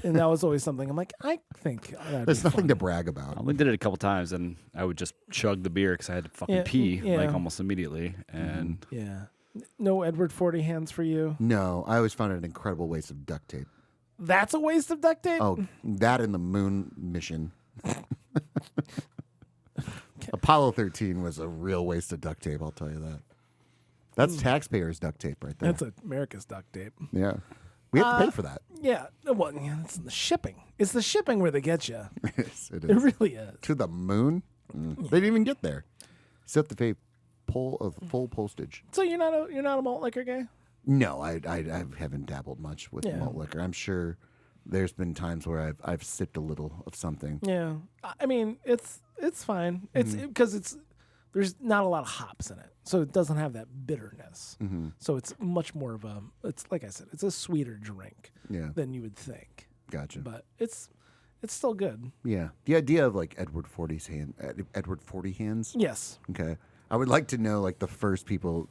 A: And that was always something I'm like, I think
B: there's nothing to brag about.
C: I only did it a couple times, and I would just chug the beer because I had to fucking pee like almost immediately. And
A: no Edward 40 Hands for you.
B: No, I always found it an incredible waste of duct tape.
A: That's a waste of duct tape.
B: Oh, that and the moon mission. Apollo 13 was a real waste of duct tape. I'll tell you that. That's taxpayers' duct tape right there.
A: That's America's duct tape.
B: Yeah. We have to pay for that.
A: Yeah. Well, it's the shipping. It's the shipping where they get you.
B: It is.
A: It really is.
B: To the moon? They didn't even get there. You have to pay full postage.
A: So you're not a malt liquor guy?
B: No, I haven't dabbled much with malt liquor. I'm sure there's been times where I've sipped a little of something.
A: Yeah, I mean it's fine. It's because there's not a lot of hops in it, so it doesn't have that bitterness. So it's much more of it's like I said, it's a sweeter drink than you would think.
B: Gotcha.
A: But it's still good.
B: Yeah, the idea of like Edward 40 hands.
A: Yes.
B: Okay, I would like to know like the first people.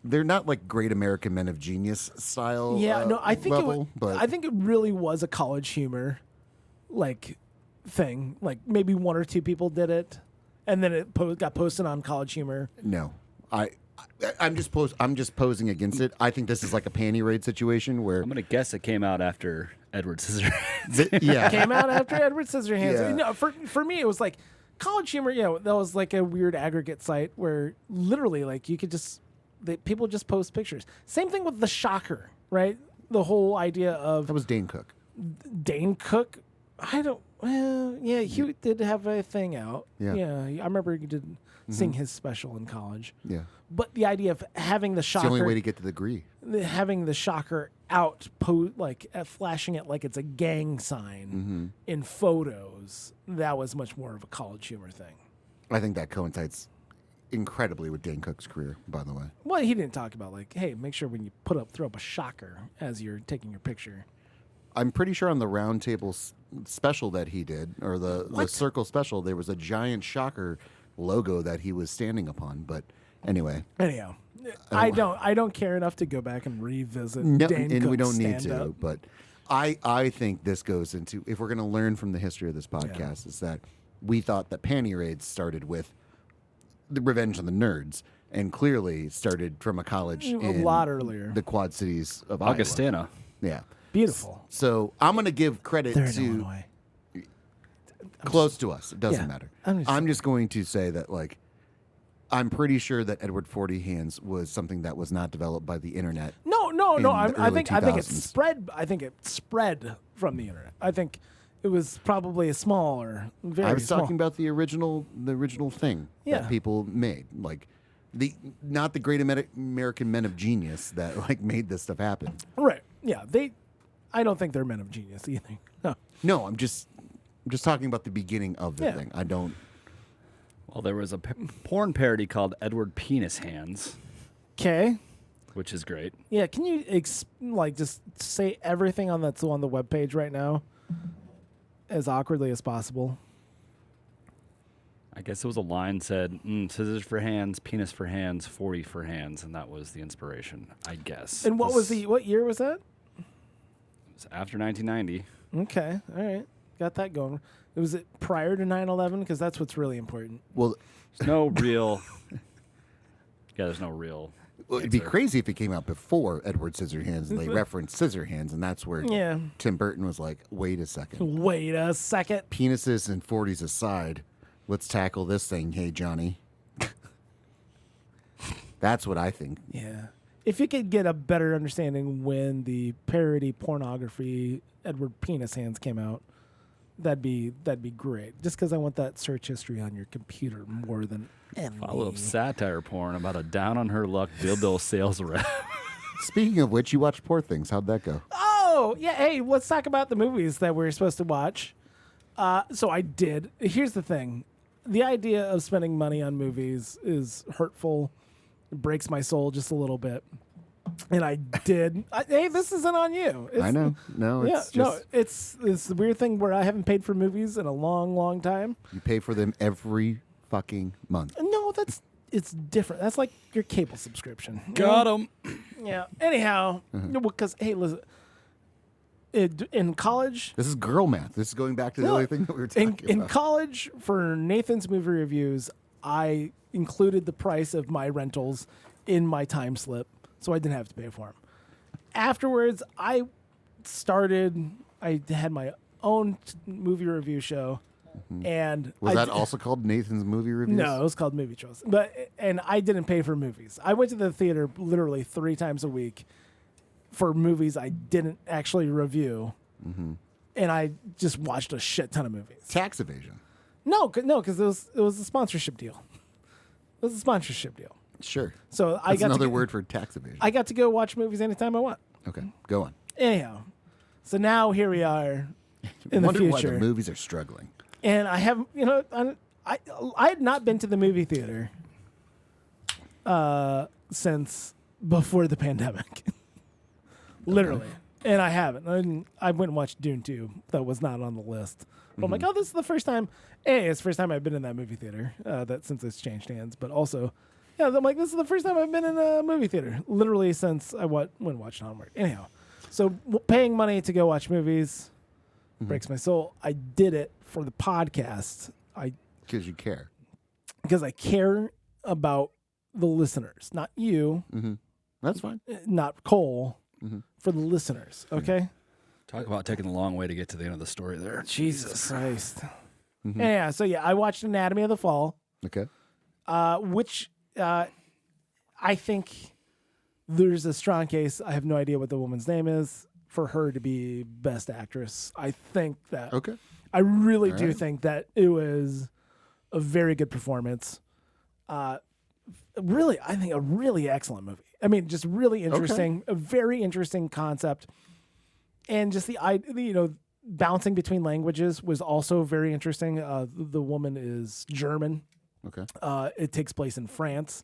B: They're not like great American men of genius style.
A: Yeah, no, I think
B: level, but
A: I think it really was a college humor, like, thing. Like maybe one or two people did it, and then it got posted on College Humor.
B: no, I'm just posing against it. I think this is like a panty raid situation where
C: I'm gonna guess it came out after Edward Scissorhands.
B: yeah,
A: Came out after Edward Scissorhands.
B: Yeah.
A: No, for me it was like College Humor. Yeah, that was like a weird aggregate site where literally like you could just people just post pictures. Same thing with the Shocker, right? The whole idea of
B: that was Dane Cook.
A: Dane Cook. I don't. Well, yeah, he did have a thing out.
B: Yeah.
A: I remember he did sing his special in college.
B: Yeah,
A: But the idea of having the
B: it's
A: Shocker,
B: the only way to get to the degree.
A: having the Shocker out, flashing it like it's a gang sign in photos, that was much more of a College Humor thing.
B: I think that coincides incredibly with Dane Cook's career, by the way.
A: Well, he didn't talk about like, hey, make sure when you throw up a Shocker as you're taking your picture.
B: I'm pretty sure on the Round Table special that he did, or the Circle special, there was a giant Shocker logo that he was standing upon. But anyway,
A: Anyhow, I don't care enough to go back and revisit
B: no,
A: Dane
B: and we
A: Cook's
B: don't need to.
A: stand-up.
B: But I think this goes into, if we're going to learn from the history of this podcast, is that we thought that panty raids started with the Revenge of the Nerds, and clearly started from a college
A: A
B: in
A: lot earlier.
B: the Quad Cities of Iowa.
C: Augustana.
B: Yeah.
A: Beautiful.
B: So I'm going to give credit
A: They're in
B: to
A: Illinois.
B: close to us. It doesn't
A: Yeah,
B: matter.
A: I'm just
B: going to say that, like, I'm pretty sure that Edward 40 Hands was something that was not developed by the internet.
A: No.
B: in the
A: I
B: early
A: think it
B: 2000s.
A: spread. I think it spread from the internet. I think it was probably a smaller, very
B: I was
A: small.
B: talking about the original thing
A: Yeah.
B: that people made, like not the great American men of genius that like made this stuff happen.
A: Right. Yeah. I don't think they're men of genius either. No.
B: No, I'm just talking about the beginning of the
A: Yeah.
B: thing. I don't.
C: Well, there was a porn parody called Edward Penis Hands,
A: Okay.
C: which is great.
A: Yeah. Can you just say everything that's on the webpage right now as awkwardly as possible?
C: I guess it was a line said, scissors for hands, penis for hands, 40 for hands, and that was the inspiration, I guess.
A: And what year was that?
C: It was after 1990.
A: Okay. All right. Got that going. Was it prior to 9/11? Because that's what's really important.
B: Well,
C: There's no real... there's no real...
B: it'd be
C: answer.
B: crazy if it came out before Edward Scissorhands and they referenced Scissorhands, and that's where
A: Yeah.
B: Tim Burton was like, "Wait a second,
A: Wait a second.
B: penises and 40s aside, let's tackle this thing, hey Johnny." That's what I think.
A: Yeah. If you could get a better understanding when the parody pornography Edward Penis Hands came out, that'd be great. Just because I want that search history on your computer more than
C: Follow up satire porn about a down on her luck dildo sales rep.
B: Speaking of which, you watched Poor Things. How'd that go?
A: Oh, yeah. Hey, let's talk about the movies that we're supposed to watch. So I did. Here's the thing. The idea of spending money on movies is hurtful. It breaks my soul just a little bit. And I did. Hey, this isn't on you.
B: I know. No, it's just
A: it's the weird thing where I haven't paid for movies in a long, long time.
B: you pay for them every fucking month.
A: No, it's different. That's like your cable subscription. you
C: Got
A: know?
C: him.
A: Yeah. Anyhow, because hey, listen, in college,
B: This is girl math. This is going back to the other thing that we were talking
A: in
B: about.
A: college for Nathan's movie reviews, I included the price of my rentals in my time slip, so I didn't have to pay for them. Afterwards, I had my own movie review show, and
B: Was that also called Nathan's Movie Reviews?
A: No, it was called Movie Trust. And I didn't pay for movies. I went to the theater literally 3 times a week for movies I didn't actually review, and I just watched a shit ton of movies.
B: Tax evasion.
A: No, because it was a sponsorship deal. It was a sponsorship deal.
B: Sure.
A: So I
B: That's
A: got
B: another
A: to,
B: word for tax evasion.
A: I got to go watch movies anytime I want.
B: Okay, go on.
A: Anyhow, So now here we are in the
B: Wonder why
A: future.
B: the movies are struggling.
A: And I have, I had not been to the movie theater since before the pandemic. Literally. And I haven't. I went and watched Dune 2. That was not on the list. But I'm like, oh, this is the first time. It's the first time I've been in that movie theater that since it's changed hands. But also, I'm like, this is the first time I've been in a movie theater. Literally since I went and watched Onward. Anyhow, so paying money to go watch movies breaks my soul. I did it for the podcast.
B: Because you care.
A: Because I care about the listeners, not you,
B: That's fine.
A: not Cole, for the listeners. Okay.
C: Talk about taking the long way to get to the end of the story there.
A: Jesus Christ. Yeah. So I watched Anatomy of the Fall,
B: Okay.
A: which I think there's a strong case. I have no idea what the woman's name is for her to be Best Actress. I think that.
B: Okay.
A: I really
B: All
A: do
B: right.
A: think that it was a very good performance. Really, I think a really excellent movie. I mean, just really interesting, a very interesting concept, and just the bouncing between languages was also very interesting. The woman is German.
B: Okay.
A: It takes place in France.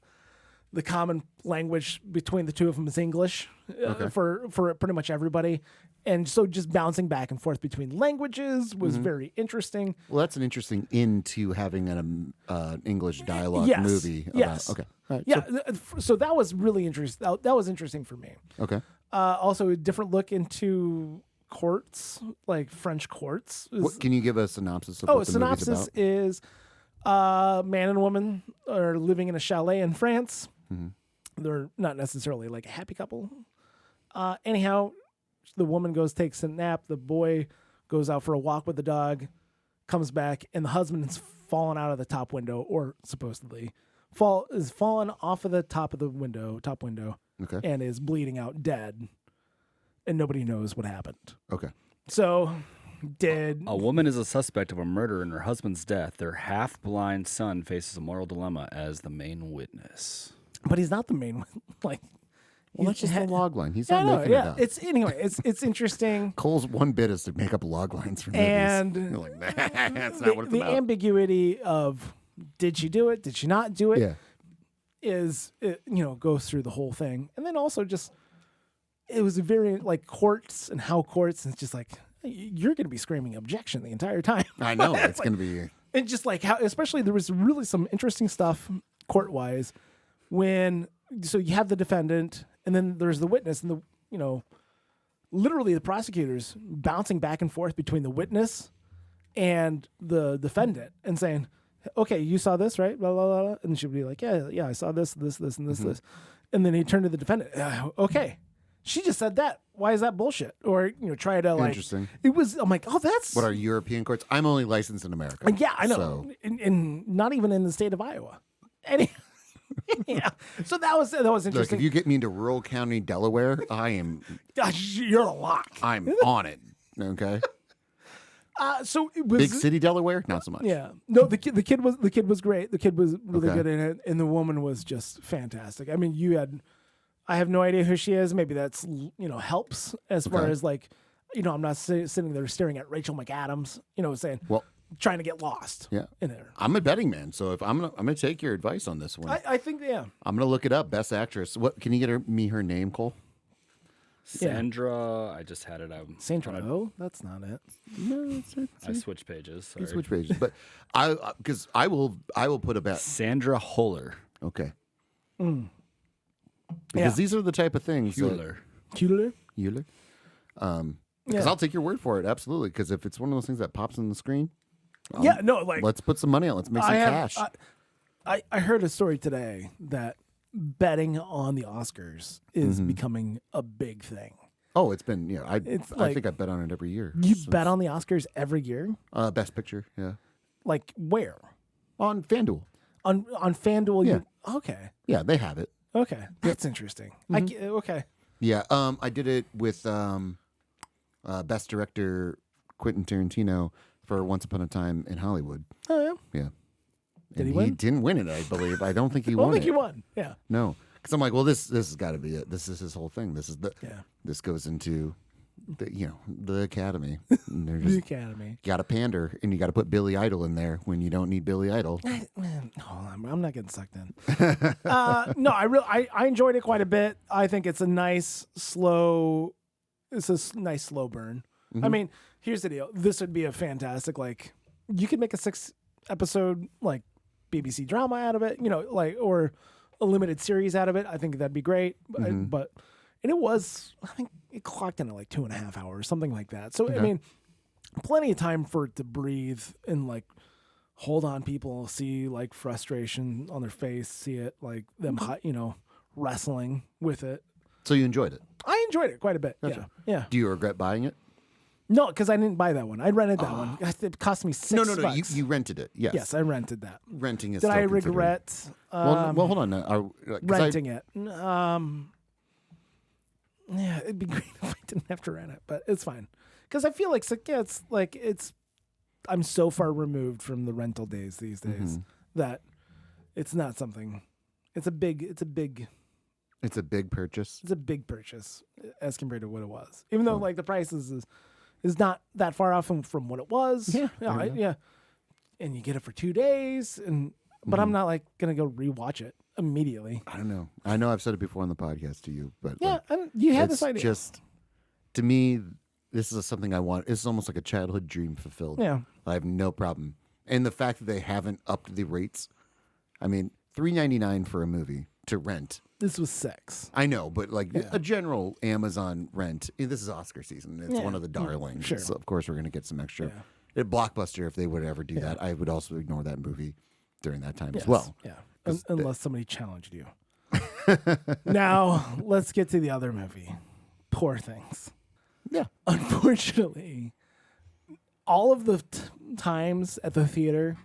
A: The common language between the two of them is English for pretty much everybody. And so just bouncing back and forth between languages was very interesting.
B: Well, that's an interesting into having an English dialogue
A: Yes.
B: movie. About,
A: Yes.
B: Okay. All right.
A: Yeah. So that was really interesting. That was interesting for me.
B: Okay.
A: Also, a different look into courts, like French courts.
B: Can you give a synopsis of
A: A
B: what the movie's
A: synopsis
B: about?
A: is man and woman are living in a chalet in France. They're not necessarily like a happy couple. Anyhow, the woman takes a nap. The boy goes out for a walk with the dog, comes back, and the husband has fallen out of the top window, or supposedly is fallen off of the top window,
B: Okay.
A: and is bleeding out dead, and nobody knows what happened.
B: Okay.
A: So, did
C: A woman is a suspect of a murder in her husband's death. Their half-blind son faces a moral dilemma as the main witness.
A: but he's not the main one. Like,
B: Well, that's just the log line. He's
A: yeah,
B: not
A: no,
B: making
A: yeah.
B: it up.
A: It's interesting.
B: Cole's one bit is to make up log lines for movies.
A: And
B: You're like, that's not what it's
A: the
B: about.
A: ambiguity of did she do it? Did she not do it?
B: Yeah.
A: Goes through the whole thing. And then also just, it was a very like courts and how courts, and it's just like, you're going to be screaming objection the entire time.
B: I know. It's going to be.
A: And just like how, especially there was really some interesting stuff court wise so you have the defendant and then there's the witness and literally the prosecutors bouncing back and forth between the witness and the defendant and saying, okay, you saw this, right? Blah, blah, blah. And she'd be like, yeah, I saw this, and this. And then he turned to the defendant. Okay. She just said that. Why is that bullshit? Or, try to like,
B: Interesting.
A: I'm like, oh, that's.
B: What are European courts? I'm only licensed in America.
A: Yeah, I know.
B: So,
A: And not even in the state of Iowa. Yeah. So that was
B: look,
A: interesting.
B: if you get me into rural county Delaware,
A: You're a lock.
B: I'm on it. Okay.
A: So it was
B: Big city Delaware, not so much.
A: Yeah. No, the kid was great. The kid was really
B: Okay.
A: good in it, and the woman was just fantastic. I mean, I have no idea who she is. Maybe that's helps as far
B: Okay.
A: as like, I'm not sitting there staring at Rachel McAdams, saying,
B: Well,
A: trying to get lost.
B: yeah.
A: In there.
B: I'm a betting man, so if I'm gonna take your advice on this one.
A: I think
B: I'm gonna look it up. Best actress. What can you get me her name, Cole?
C: Sandra, I just had it.
A: Sandra Oh, that's not it.
B: No,
C: I switched pages. Sorry.
B: switch pages, but because I will put a bet.
C: Sandra Huller.
B: Okay.
A: Yeah.
B: Because these are the type of things.
C: Huller.
A: Cuter.
B: Euler. Because
A: Yeah.
B: I'll take your word for it, absolutely. Because if it's one of those things that pops on the screen,
A: Yeah, no, like
B: let's put some money on. Let's make some cash.
A: I heard a story today that betting on the Oscars is becoming a big thing.
B: Oh, it's been I
A: like-
B: think I bet on it every year.
A: You bet on the Oscars every year?
B: Best Picture, yeah,
A: Like where?
B: on FanDuel.
A: On FanDuel?
B: Yeah.
A: Okay.
B: Yeah, they have it.
A: Okay. That's interesting. Okay.
B: Yeah, I did it with Best Director Quentin Tarantino for Once Upon a Time in Hollywood.
A: Oh yeah.
B: Yeah.
A: Did he
B: And
A: win?
B: He didn't win it, I believe. I don't think he
A: I
B: won
A: don't think
B: it.
A: he won. Yeah.
B: No, because I'm like, well, this has got to be it. This is his whole thing. This is
A: Yeah.
B: This goes into the Academy. And they're
A: The
B: just
A: Academy.
B: got to pander, and you got to put Billy Idol in there when you don't need Billy Idol.
A: Man, I'm not getting sucked in. No, I enjoyed it quite a bit. I think it's a nice slow burn. I mean, here's the deal. This would be a fantastic, like, you could make a 6-episode like BBC drama out of it, or a limited series out of it. I think that'd be great. But it was, I think it clocked in at like 2.5 hours, something like that. So I mean, plenty of time for it to breathe and like hold on people, see like frustration on their face, see it like them, wrestling with it.
B: So you enjoyed it?
A: I enjoyed it quite a bit.
B: Gotcha.
A: Yeah.
B: Do you regret buying it?
A: No, because I didn't buy that one. I rented that one. It cost me $6.
B: No. You rented it. Yes.
A: Yes, I rented that.
B: Renting is.
A: Did
B: still
A: I
B: considered-
A: regret
B: well, hold on.
A: renting it? Yeah, it'd be great if I didn't have to rent it, but it's fine. Because I feel like I'm so far removed from the rental days these days that it's not something. It's a big
B: purchase.
A: It's a big purchase as compared to what it was. Even though like the price is not that far off from what it was. Yeah. And you get it for 2 days, but I'm not like gonna go rewatch it immediately.
B: I don't know. I know I've said it before on the podcast to you, but
A: Yeah, you had
B: it's
A: this idea.
B: just, to me, this is something I want. It's almost like a childhood dream fulfilled.
A: Yeah.
B: I have no problem. And the fact that they haven't upped the rates, I mean, $3.99 for a movie to rent.
A: This was $6.
B: I know, but like a general Amazon rent, this is Oscar season. It's one of the darlings.
A: Sure.
B: So of course we're going to get some extra. At Blockbuster, if they would ever do that, I would also ignore that movie during that time as well.
A: Yeah. Unless somebody challenged you. Now, let's get to the other movie, Poor Things.
B: Yeah.
A: Unfortunately, all of the times at the theater,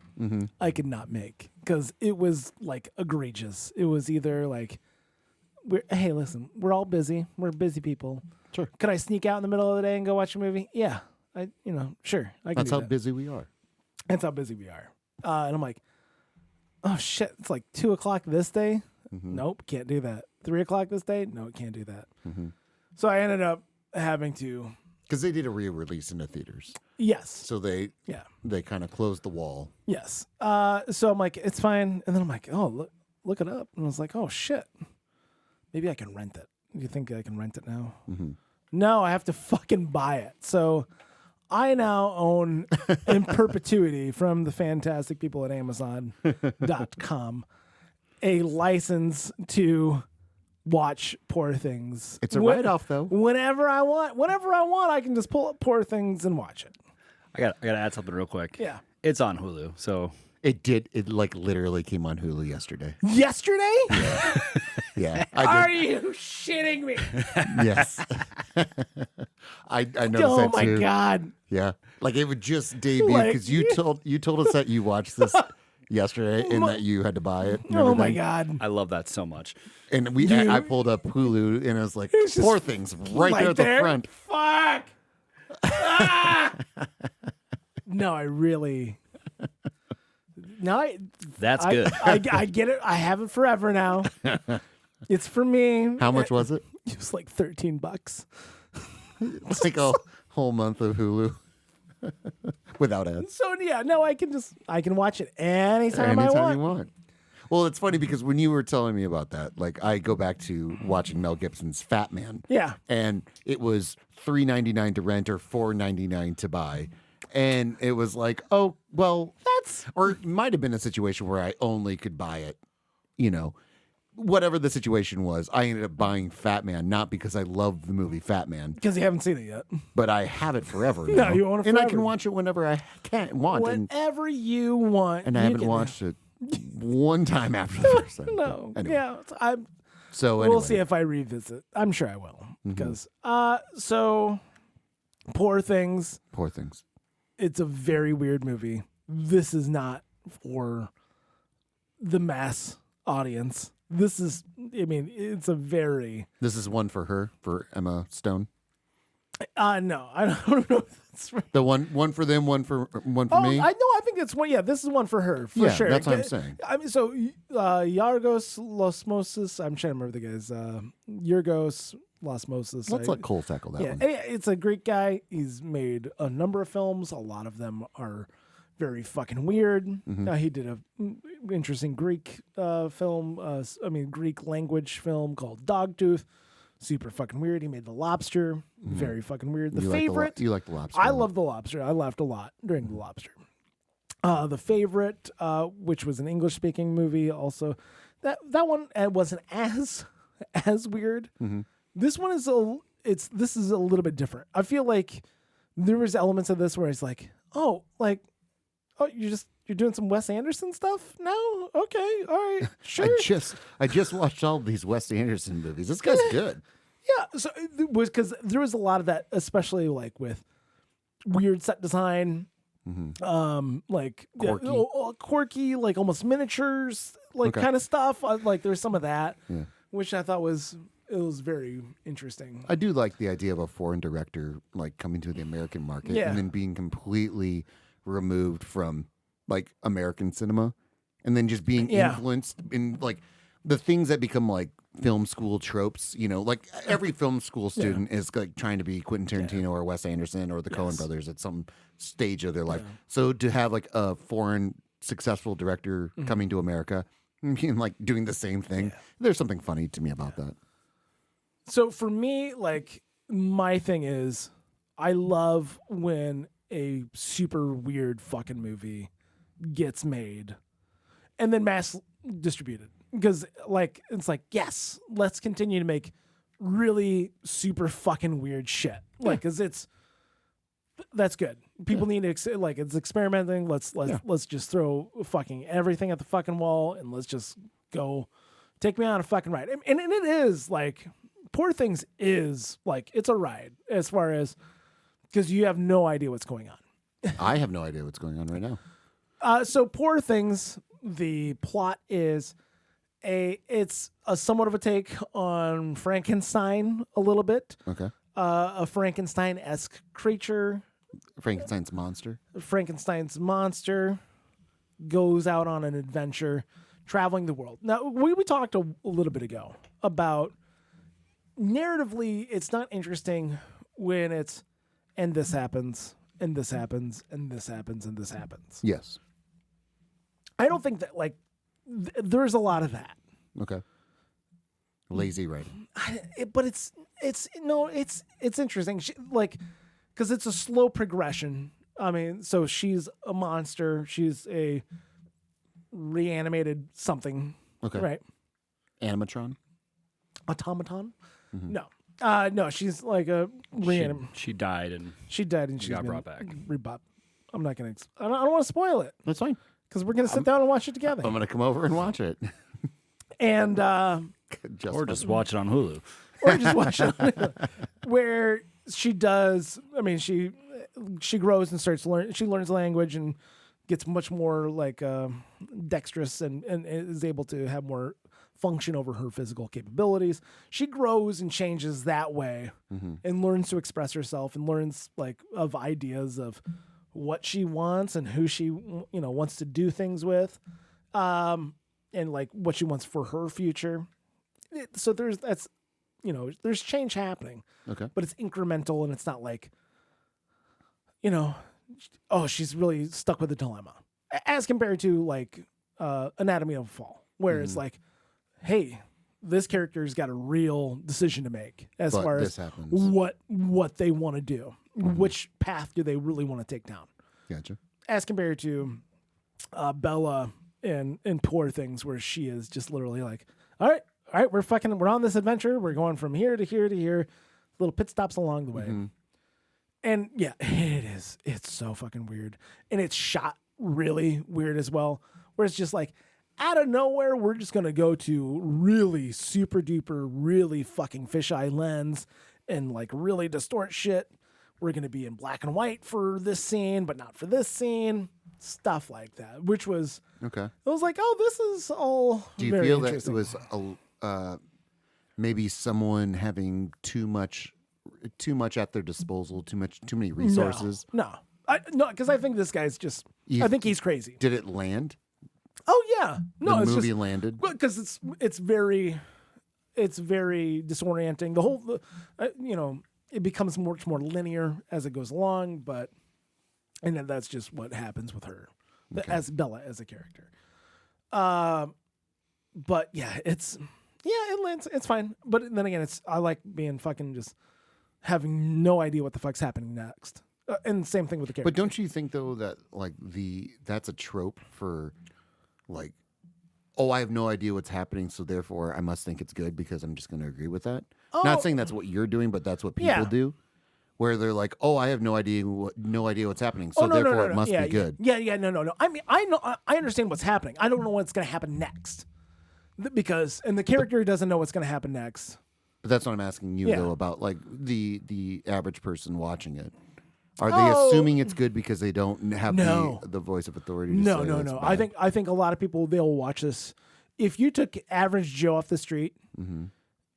A: I could not make because it was like egregious. It was either like, hey, listen, we're all busy. We're busy people.
B: Sure.
A: Could I sneak out in the middle of the day and go watch a movie? Yeah. Sure. I can
B: That's
A: do
B: how
A: that.
B: busy we are.
A: That's how busy we are. And I'm like, oh shit, it's like 2:00 this day. Nope, can't do that. 3:00 this day. No, can't do that. So I ended up having to.
B: Because they did a re-release in the theaters.
A: Yes.
B: So they kind of closed the wall.
A: Yes. So I'm like, it's fine. And then I'm like, oh, look it up. And I was like, oh shit, maybe I can rent it. You think I can rent it now? No, I have to fucking buy it. So I now own in perpetuity from the fantastic people at Amazon.com a license to watch Poor Things.
B: It's a write-off, though.
A: Whenever I want, I can just pull up Poor Things and watch it.
C: I got to add something real quick.
A: Yeah.
C: It's on Hulu, so
B: It did. It like literally came on Hulu yesterday.
A: Yesterday?
B: Yeah.
A: Are you shitting me?
B: Yes. I noticed
A: Oh
B: that
A: my
B: too.
A: God.
B: Yeah. Like it would just debut
A: Like-
B: because you told us that you watched this yesterday and that you had to buy it. And
A: Oh my
B: everything.
A: God.
C: I love that so much.
B: And I pulled up Hulu and I was like,
A: was just
B: Poor Things right there at the front.
A: Fuck. Ah! No, I really. No,
C: That's good.
A: I get it. I have it forever now. It's for me.
B: How much was it?
A: It was like $13.
B: It's like a whole month of Hulu without ads.
A: So yeah, no, I can watch it anytime I
B: Anytime
A: want.
B: you want. Well, it's funny because when you were telling me about that, like I go back to watching Mel Gibson's Fat Man.
A: Yeah.
B: And it was $3.99 to rent or $4.99 to buy. And it was like, oh, well, or it might have been a situation where I only could buy it, whatever the situation was. I ended up buying Fat Man, not because I love the movie Fat Man,
A: Because you haven't seen it yet.
B: but I have it forever.
A: No,
B: now.
A: you own it
B: And I
A: forever.
B: can watch it whenever I want.
A: Whenever you want.
B: And I
A: you
B: haven't
A: can-
B: watched it one time after the first time.
A: No.
B: Anyway.
A: Yeah.
B: So
A: We'll
B: anyway.
A: see if I revisit. I'm sure I will. Because so Poor Things.
B: Poor Things.
A: It's a very weird movie. This is not for the mass audience. This is, it's a very.
B: This is one for her, for Emma Stone.
A: No, I don't know if that's right.
B: The one for them, one for me.
A: I think it's one. Yeah, this is one for her for
B: Yeah,
A: sure.
B: that's what I'm saying.
A: I mean, so Yargos Losmosis. I'm trying to remember the guys. Yorgos lost most of this.
B: Let's let Cole tackle that one.
A: It's a Greek guy. He's made a number of films. A lot of them are very fucking weird. He did a interesting Greek film. Greek language film called Dogtooth. Super fucking weird. He made The Lobster. Very fucking weird. The Favorite.
B: You like The Lobster?
A: I love The Lobster. I laughed a lot during The Lobster. The Favorite, which was an English-speaking movie, also that one wasn't as weird. This one is this is a little bit different. I feel like there was elements of this where it's like, you're doing some Wes Anderson stuff now? Okay, all right, sure.
B: I just watched all these Wes Anderson movies. This guy's good.
A: Yeah, so it was because there was a lot of that, especially like with weird set design, quirky, like almost miniatures, kind of stuff. Like there's some of that, which I thought was very interesting.
B: I do like the idea of a foreign director like coming to the American market and then being completely removed from like American cinema, and then just being influenced in like the things that become like film school tropes. You know, like every film school student is like trying to be Quentin Tarantino or Wes Anderson or the Coen brothers at some stage of their life. So to have like a foreign successful director coming to America and like doing the same thing, there's something funny to me about that.
A: So for me, like my thing is, I love when a super weird fucking movie gets made and then mass distributed, because like it's like, yes, let's continue to make really super fucking weird shit, like because that's good. People need to it's experimenting. Let's just throw fucking everything at the fucking wall and let's just go take me on a fucking ride. And it is like Poor Things is like, it's a ride as far as, because you have no idea what's going on.
B: I have no idea what's going on right now.
A: So Poor Things, the plot is it's a somewhat of a take on Frankenstein a little bit.
B: Okay.
A: A Frankenstein-esque creature.
B: Frankenstein's monster.
A: Frankenstein's monster goes out on an adventure traveling the world. Now, we talked a little bit ago about narratively, it's not interesting when it's, and this happens, and this happens, and this happens, and this happens.
B: Yes.
A: I don't think that, like, there's a lot of that.
B: Okay. Lazy writing.
A: But it's interesting. Because it's a slow progression. I mean, so she's a monster. She's a reanimated something.
B: Okay.
A: Right.
B: Animatron?
A: Automaton? No. No, she's like a reanimated.
C: She died and
A: she's
C: got brought back.
A: I'm not going to. I don't want to spoil it.
B: That's fine.
A: Because we're going to sit down and watch it together.
B: I'm going to come over and watch it.
A: And
C: or just watch it on Hulu.
A: Or just watch it on Hulu. Where she does, I mean, she grows and starts learn. She learns language and gets much more like dexterous and is able to have more function over her physical capabilities. She grows and changes that way and learns to express herself and learns like of ideas of what she wants and who she wants to do things with, and like what she wants for her future. So there's change happening.
B: Okay.
A: But it's incremental and it's not like, she's really stuck with the dilemma. As compared to like Anatomy of a Fall, where it's like, hey, this character's got a real decision to make as far as what they want to do. Which path do they really want to take down?
B: Gotcha.
A: As compared to Bella in Poor Things, where she is just literally like, all right, we're on this adventure. We're going from here to here to here, little pit stops along the way. And yeah, it's so fucking weird. And it's shot really weird as well, where it's just like, out of nowhere, we're just going to go to really super duper, really fucking fisheye lens and like really distort shit. We're going to be in black and white for this scene, but not for this scene. Stuff like that, which was,
B: okay.
A: I was like, oh, this is all
B: Do you
A: very
B: feel that it
A: interesting.
B: was maybe someone having too much at their disposal, too many resources?
A: No, because I think this guy's just, I think he's crazy.
B: Did it land?
A: Oh yeah, no,
B: the
A: it's
B: movie
A: just
B: landed
A: because it's very. it's very disorienting. The whole, it becomes much more linear as it goes along, and then that's just what happens with her as Bella as a character. But yeah, it's fine. But then again, I like being fucking just having no idea what the fuck's happening next. And same thing with the character.
B: But don't you think though that like that's a trope for like, oh, I have no idea what's happening, so therefore I must think it's good because I'm just going to agree with that. Not saying that's what you're doing, but that's what people do, where they're like, oh, I have no idea what's happening, so therefore it must be good.
A: No. I mean, I understand what's happening. I don't know what's going to happen next, and the character doesn't know what's going to happen next.
B: But that's what I'm asking you though about like the average person watching it. Are they assuming it's good because they don't have the voice of authority?
A: No. I think a lot of people, they'll watch this. If you took average Joe off the street,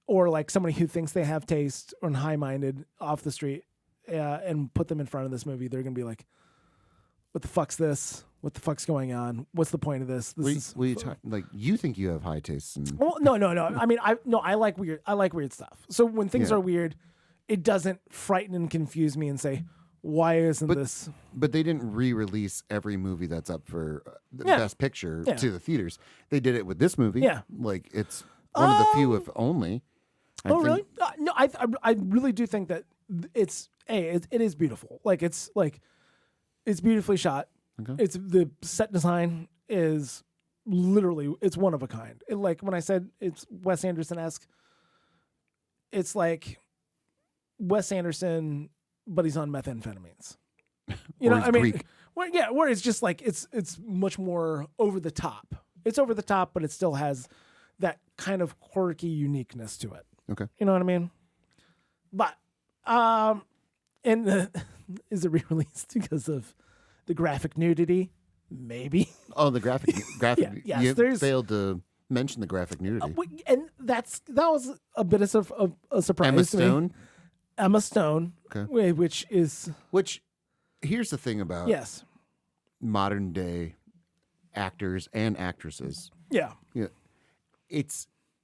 A: or like somebody who thinks they have taste or high-minded off the street, and put them in front of this movie, they're gonna be like, "What the fuck's this? What the fuck's going on? What's the point of this?"
B: You think you have high tastes?
A: Well, no. I mean, I like weird stuff. So when things are weird, it doesn't frighten and confuse me and say, why isn't this?
B: But they didn't re-release every movie that's up for the Best Picture to the theaters. They did it with this movie.
A: Yeah.
B: Like it's one of the few, if only.
A: Really? No, I really do think that it is beautiful. It's beautifully shot.
B: Okay.
A: It's the set design is literally, it's one of a kind. Like when I said it's Wes Anderson-esque, it's like Wes Anderson, but he's on methamphetamines. You know, I mean,
B: Greek.
A: Where it's just like it's much more over the top. It's over the top, but it still has that kind of quirky uniqueness to it.
B: Okay.
A: You know what I mean? But is it re-released because of the graphic nudity? Maybe.
B: Oh, the graphic.
A: Yes,
B: you failed to mention the graphic nudity.
A: And that was a bit of a surprise
B: Emma
A: to me.
B: Stone.
A: Emma Stone,
B: Okay.
A: which
B: Here's the thing about modern day actors and actresses.
A: Yeah.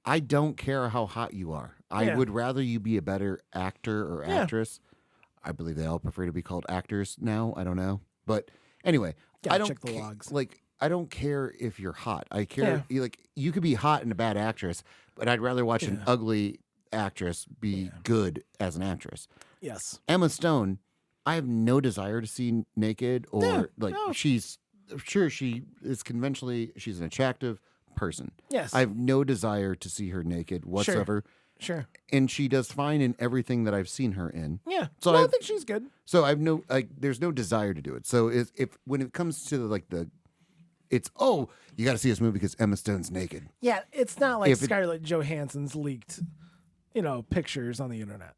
B: I don't care how hot you are. I would rather you be a better actor or actress. I believe they all prefer to be called actors now. I don't know. But anyway, I don't
A: check the logs.
B: I don't care if you're hot. I care you could be hot and a bad actress, but I'd rather watch an ugly actress be good as an actress.
A: Yes.
B: Emma Stone, I have no desire to see naked or she's she is conventionally she's an attractive person.
A: Yes.
B: I have no desire to see her naked whatsoever.
A: Sure.
B: And she does fine in everything that I've seen her in.
A: Yeah.
B: So
A: I think she's good.
B: So I've there's no desire to do it. So if when it comes to it's you got to see this movie because Emma Stone's naked.
A: Yeah, it's not like Scarlett Johansson's leaked, pictures on the internet.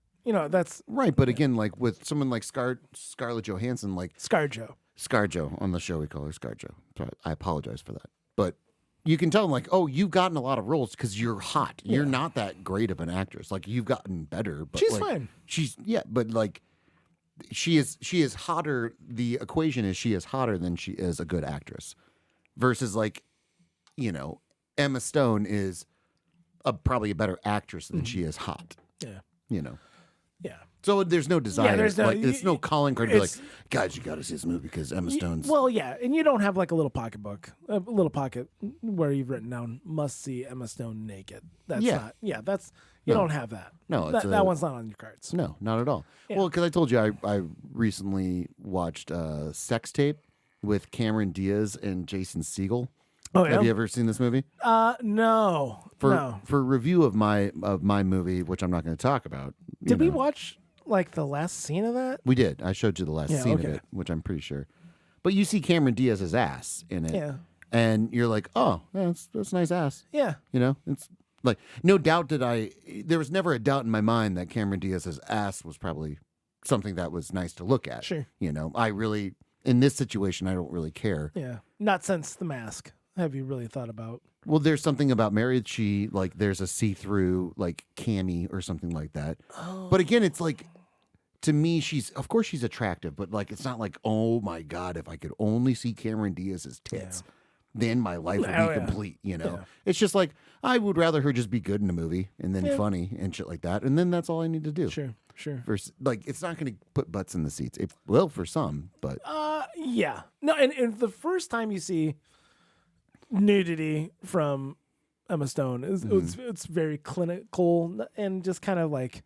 A: That's
B: right. But again, like with someone like Scarlett Johansson, like
A: ScarJo
B: on the show, we call her ScarJo. So I apologize for that. But you can tell them like, you've gotten a lot of roles because you're hot. Yeah. You're not that great of an actress. Like you've gotten better. But
A: she's fine.
B: But like she is hotter. The equation is she is hotter than she is a good actress. Versus like, Emma Stone is probably a better actress than she is hot.
A: Yeah. Yeah.
B: So there's no desire.
A: Yeah, there's no,
B: it's no calling card to be like, guys, you got to see this movie because Emma Stone's.
A: Well, yeah, and you don't have like a little pocket where you've written down must see Emma Stone naked. That's not. Yeah, that's you don't have that.
B: No,
A: that one's not on your cards.
B: No, not at all. Yeah. Well, because I told you I recently watched Sex Tape with Cameron Diaz and Jason Segel.
A: Oh, yeah?
B: Have you ever seen this movie?
A: No.
B: For review of my movie, which I'm not going to talk about.
A: Did we watch like the last scene of that?
B: We did. I showed you the last scene of it, which I'm pretty sure. But you see Cameron Diaz's ass in it.
A: Yeah.
B: And you're like, oh, yeah, that's a nice ass.
A: Yeah.
B: It's like no doubt there was never a doubt in my mind that Cameron Diaz's ass was probably something that was nice to look at.
A: Sure.
B: I really in this situation I don't really care.
A: Yeah. Not since The Mask. Have you really thought about?
B: Well, there's something about married. There's a see-through cami or something like that.
A: Oh.
B: But again, it's like to me, of course she's attractive, but it's not like, oh my God, if I could only see Cameron Diaz's tits. then my life will
A: Oh,
B: be
A: yeah.
B: complete. You know,
A: Yeah.
B: it's just like I would rather her just be good in a movie and then funny and shit like that, and then that's all I need to do.
A: Sure.
B: Like, it's not going to put butts in the seats. It will for some, but
A: Yeah. No, and the first time you see nudity from Emma Stone it's very clinical and just kind of like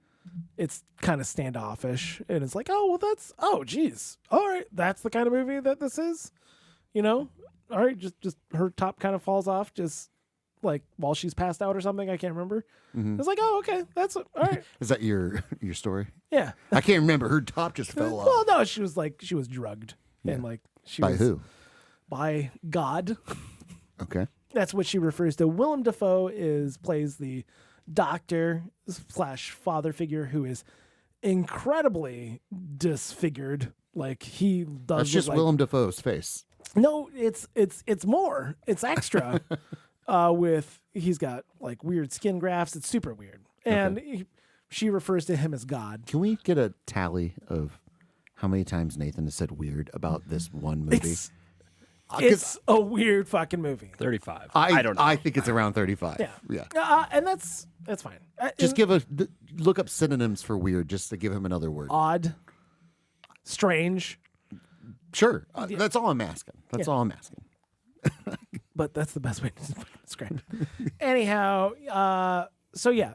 A: it's kind of standoffish, and it's like, geez, all right, that's the kind of movie that this is, all right, just her top kind of falls off just like while she's passed out or something. I can't remember. It's like, oh, okay, that's all right.
B: is that your story?
A: Yeah.
B: I can't remember. Her top just fell off.
A: Well, no, she was drugged and like she
B: By
A: was
B: who?
A: by God.
B: Okay.
A: That's what she refers to. Willem Dafoe plays the doctor / father figure who is incredibly disfigured. Like he does.
B: That's just Willem Dafoe's face.
A: No, it's more. It's extra. He's got like weird skin grafts. It's super weird, and she refers to him as God.
B: Can we get a tally of how many times Nathan has said weird about this one movie?
A: It's a weird fucking movie.
C: 35.
B: I
C: don't know.
B: I think it's around 35.
A: Yeah. And that's fine.
B: Just look up synonyms for weird, just to give him another word.
A: Odd, strange.
B: Sure. That's all I'm asking. That's all I'm asking.
A: But that's the best way to describe it. Anyhow, so yeah,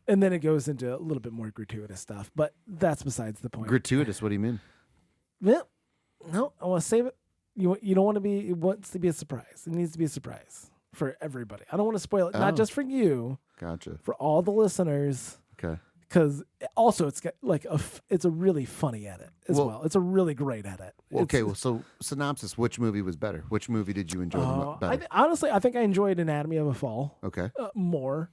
A: and then it goes into a little bit more gratuitous stuff, but that's besides the point.
B: Gratuitous, what do you mean?
A: Well, no, I want to save it. You don't want to be. It wants to be a surprise. It needs to be a surprise for everybody. I don't want to spoil it, not just for you,
B: Gotcha.
A: for all the listeners.
B: Okay.
A: Because also it's got like it's a really funny edit as well. It's a really great edit.
B: Okay, so synopsis: which movie was better? Which movie did you enjoy better?
A: Honestly, I think I enjoyed Anatomy of a Fall.
B: Okay.
A: More.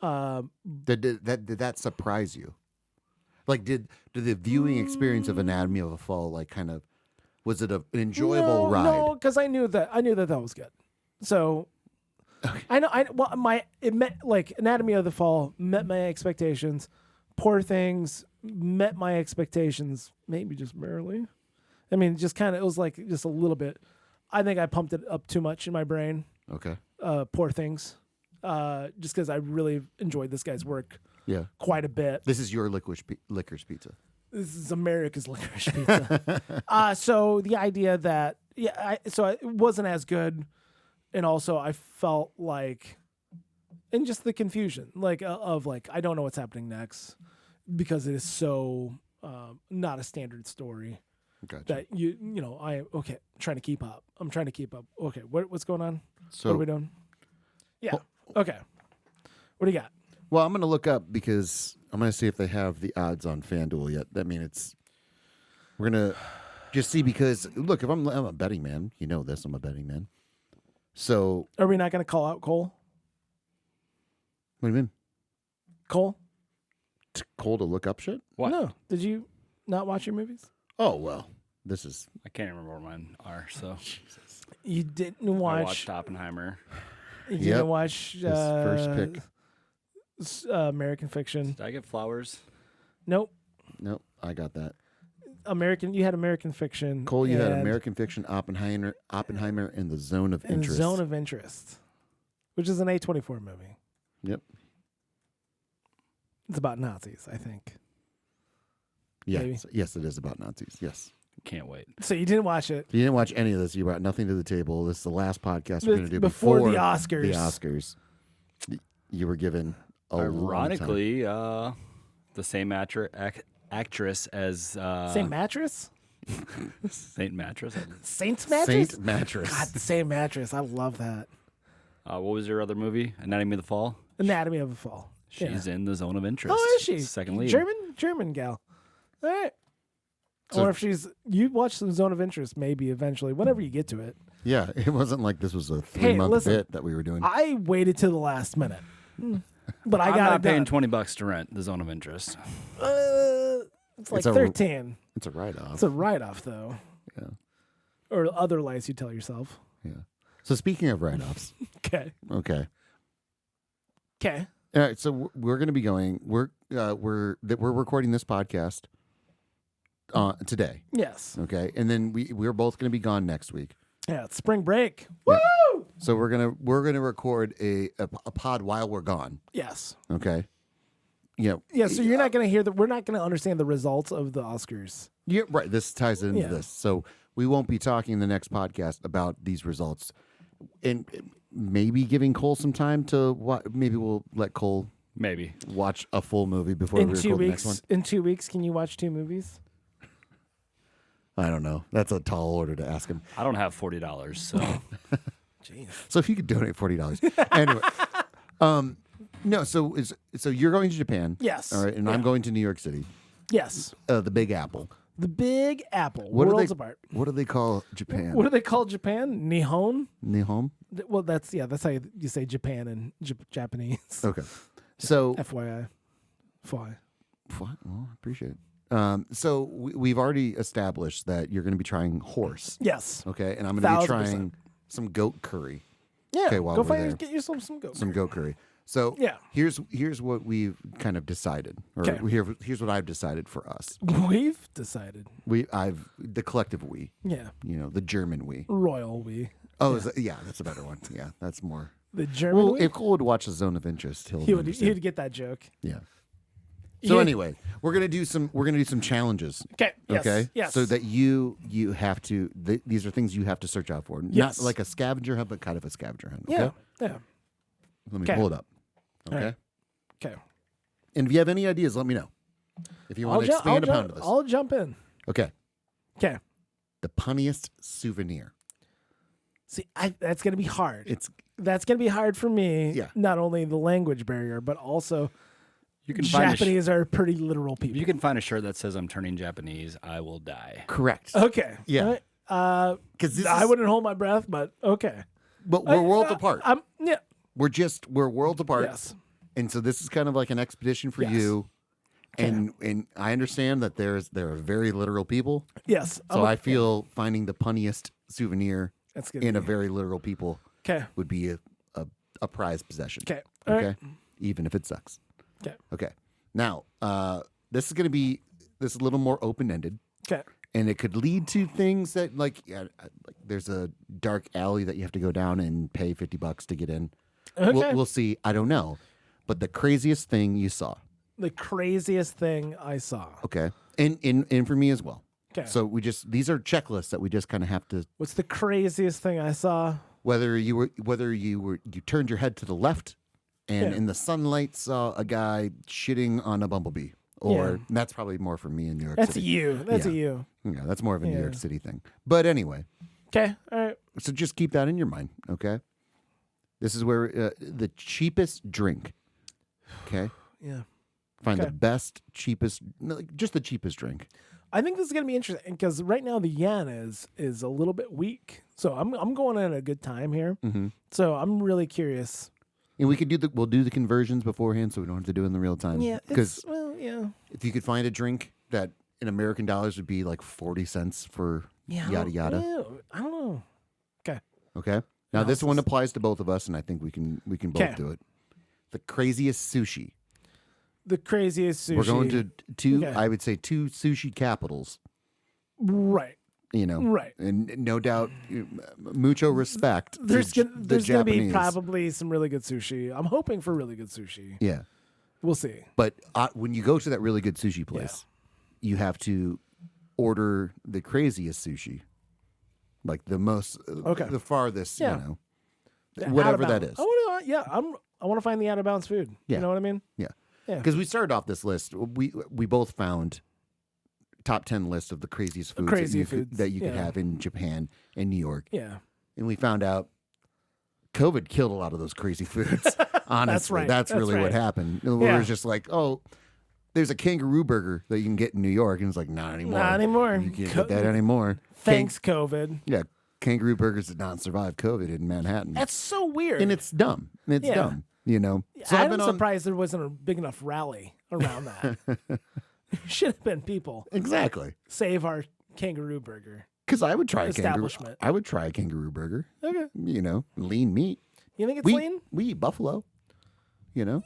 B: Did that surprise you? Like, did the viewing experience of Anatomy of a Fall like kind of was it an enjoyable ride?
A: No, because I knew that was good. So I know. It met like Anatomy of the Fall met my expectations. Poor Things met my expectations, maybe just barely. I mean, just kind of, it was like just a little bit. I think I pumped it up too much in my brain.
B: Okay.
A: Poor Things, just because I really enjoyed this guy's work.
B: Yeah.
A: Quite a bit.
B: This is your licorice pizza.
A: This is America's licorice pizza. So the idea that so it wasn't as good, and also I felt like. And just the confusion, like of like I don't know what's happening next, because it is so not a standard story.
B: Gotcha.
A: That trying to keep up. I'm trying to keep up. Okay, what's going on?
B: So
A: what are we doing? Yeah. Okay. What do you got?
B: Well, I'm gonna look up because I'm gonna see if they have the odds on FanDuel yet. I mean, we're gonna just see because look, if I'm a betting man, you know this. I'm a betting man. So
A: Are we not going to call out Cole?
B: What do you mean?
A: Cole?
B: Cole to look up shit?
C: What?
A: No. Did you not watch your movies?
B: Oh, well, this is...
C: I can't remember where mine are, so.
A: You didn't watch...
C: I watched Oppenheimer.
A: You didn't watch...
B: His first pick.
A: American Fiction.
C: Did I get flowers?
A: Nope.
B: Nope, I got that.
A: You had American Fiction.
B: Cole, you had American Fiction, Oppenheimer, and The Zone of Interest.
A: Zone of Interest, which is an A24 movie.
B: Yep.
A: It's about Nazis, I think.
B: Yeah.
A: Maybe.
B: Yes, it is about Nazis. Yes.
C: Can't wait.
A: So you didn't watch it.
B: You didn't watch any of this. You brought nothing to the table. This is the last podcast we're going to do
A: before
B: before
A: the Oscars.
B: The Oscars. You were given a long time.
C: Ironically, the same actress as
A: Same mattress?
C: Saint Mattress.
A: Saint's mattress?
B: Saint Mattress.
A: God, the same mattress. I love that.
C: What was your other movie? Anatomy of the Fall.
A: Anatomy of a Fall.
C: She's in The Zone of Interest.
A: Oh, is she?
C: Second lead.
A: German gal. All right.
B: So-
A: or if you watch the Zone of Interest, maybe eventually, whenever you get to it.
B: Yeah, it wasn't like this was a 3-month
A: listen,
B: bit that we were doing.
A: I waited till the last minute, but I
C: I'm
A: got
C: not
A: it done.
C: paying $20 to rent The Zone of Interest.
A: It's like
B: It's a-
A: 13.
B: It's a write-off.
A: It's a write-off, though.
B: Yeah.
A: Or other lies you tell yourself.
B: Yeah. So speaking of write-offs,
A: Okay.
B: okay.
A: Okay.
B: All right, so we're going to be going. We're recording this podcast today.
A: Yes.
B: Okay, and then we're both going to be gone next week.
A: Yeah, it's spring break.
B: Yeah.
A: Woo!
B: So we're gonna record a pod while we're gone.
A: Yes.
B: Okay. Yeah.
A: Yeah, so you're not going to hear we're not going to understand the results of the Oscars.
B: Yeah, right. This ties into
A: Yeah.
B: this. So we won't be talking in the next podcast about these results, and maybe giving Cole some time to maybe we'll let Cole
C: Maybe.
B: watch a full movie before we record the next one.
A: In 2 weeks, can you watch 2 movies?
B: I don't know. That's a tall order to ask him.
C: I don't have $40, so
A: Jeez.
B: So if you could donate $40, anyway. No. So you're going to Japan.
A: Yes.
B: All right, and I'm going to New York City.
A: Yes.
B: The Big Apple.
A: The Big Apple.
B: What
A: worlds
B: do they,
A: apart.
B: What do they call Japan?
A: What do they call Japan? Nihon?
B: Nihon?
A: Well, that's how you say Japan in Japanese.
B: Okay. So
A: FYI. Fly.
B: Well, I appreciate it. So we've already established that you're going to be trying horse.
A: Yes.
B: Okay, and I'm going to be
A: 1000%.
B: trying some goat curry.
A: Yeah.
B: Okay, while
A: go
B: we're
A: find
B: there.
A: get yourself some goat.
B: Some goat curry. So
A: Yeah.
B: here's what we've kind of decided, or
A: 'Kay.
B: here's what I've decided for us.
A: We've decided.
B: The collective we,
A: Yeah.
B: the German we.
A: Royal we.
B: Oh, that's a better one. Yeah, that's more.
A: The German
B: Well,
A: we.
B: if Cole would watch the Zone of Interest,
A: he would
B: understand.
A: get that joke.
B: Yeah. So
A: Yeah.
B: anyway, we're gonna do some challenges.
A: Okay. Yes.
B: Okay.
A: Yes.
B: So that you have to. These are things you have to search out for.
A: Yes.
B: Not like a scavenger hunt, but kind of a scavenger hunt.
A: Yeah.
B: Okay?
A: Yeah.
B: Let me
A: 'Kay.
B: pull it up.
A: All
B: Okay.
A: right. Okay.
B: And if you have any ideas, let me know. If you want to expand upon this.
A: I'll jump in.
B: Okay.
A: Okay.
B: The punniest souvenir.
A: See, that's gonna be hard.
B: That's
A: gonna be hard for me.
B: Yeah.
A: Not only the language barrier, but also
C: you can find
A: Japanese are pretty literal people.
C: you can find a shirt that says "I'm turning Japanese. I will die."
B: correct.
A: Okay.
B: Yeah.
A: All right.
B: Because
A: I wouldn't hold my breath, but okay.
B: But we're worlds apart.
A: Yeah.
B: We're worlds apart.
A: Yes.
B: And so this is kind of like an expedition for
A: Yes.
B: you.
A: Okay.
B: And I understand that there are very literal people.
A: Yes.
B: So I feel finding the punniest souvenir
A: that's good.
B: in a very literal people
A: Okay.
B: would be a prized possession.
A: Okay. All
B: Okay.
A: right.
B: Even if it sucks.
A: Okay.
B: Okay. Now, this is a little more open ended,
A: Okay.
B: and it could lead to things that like there's a dark alley that you have to go down and pay $50 to get in.
A: Okay.
B: We'll see. I don't know, but the craziest thing you saw.
A: The craziest thing I saw.
B: Okay, and for me as well.
A: Okay.
B: So these are checklists that we just kind of have to.
A: What's the craziest thing I saw?
B: Whether you turned your head to the left, and
A: Yeah.
B: in the sunlight saw a guy shitting on a bumblebee, or
A: Yeah.
B: that's probably more for me in New York
A: That's
B: City.
A: you. That's
B: Yeah.
A: a you.
B: Yeah, that's more of a New
A: Yeah.
B: York City thing. But anyway,
A: Okay. All right.
B: so just keep that in your mind. Okay, this is where the cheapest drink. Okay,
A: Yeah.
B: find
A: Okay.
B: the best, cheapest, just the cheapest drink.
A: I think this is gonna be interesting because right now the yen is a little bit weak. So I'm going at a good time here.
B: Mm-hmm.
A: So I'm really curious.
B: And we'll do the conversions beforehand, so we don't have to do it in the real time.
A: Yeah.
B: because
A: Yeah.
B: if you could find a drink that in American dollars would be like 40 cents for
A: Yeah.
B: yada yada.
A: I don't know. Okay.
B: Okay. Now this one
A: Analysis.
B: applies to both of us, and I think we can both
A: 'Kay.
B: do it. The craziest sushi.
A: The craziest sushi.
B: We're going to two.
A: Okay.
B: I would say two sushi capitals.
A: Right. Right.
B: And no doubt, mucho respect.
A: There's
B: to
A: gonna,
B: the
A: there's gonna be
B: Japanese.
A: probably some really good sushi. I'm hoping for really good sushi.
B: Yeah,
A: We'll see.
B: but when you go to that really good sushi place, you have to order the craziest sushi, like the most, the farthest,
A: Yeah. The
B: whatever
A: out of
B: that
A: bounds.
B: is.
A: I want to find the out of bounds food.
B: Yeah.
A: You know what I mean?
B: Yeah,
A: Yeah.
B: because we started off this list. We both found top 10 list of the craziest foods
A: Foods,
B: that you could
A: yeah.
B: have in Japan and New York,
A: Yeah.
B: and we found out COVID killed a lot of those crazy foods. Honestly,
A: right.
B: that's
A: That's
B: really what
A: right.
B: happened. We
A: Yeah.
B: were just like, oh, there's a kangaroo burger that you can get in New York, and it's like, not anymore.
A: Not anymore.
B: You can't get that anymore.
A: Thanks, COVID.
B: Yeah, kangaroo burgers did not survive COVID in Manhattan.
A: That's so weird.
B: And it's dumb. It's
A: Yeah.
B: dumb. You know. So
A: I'm surprised there wasn't a big enough rally around that. Should have been people.
B: Exactly.
A: Save our kangaroo burger.
B: Because I would try a kangaroo.
A: Establishment.
B: I would try a kangaroo burger.
A: Okay.
B: You know, lean meat.
A: You think it's
B: We
A: lean?
B: we eat buffalo. You know,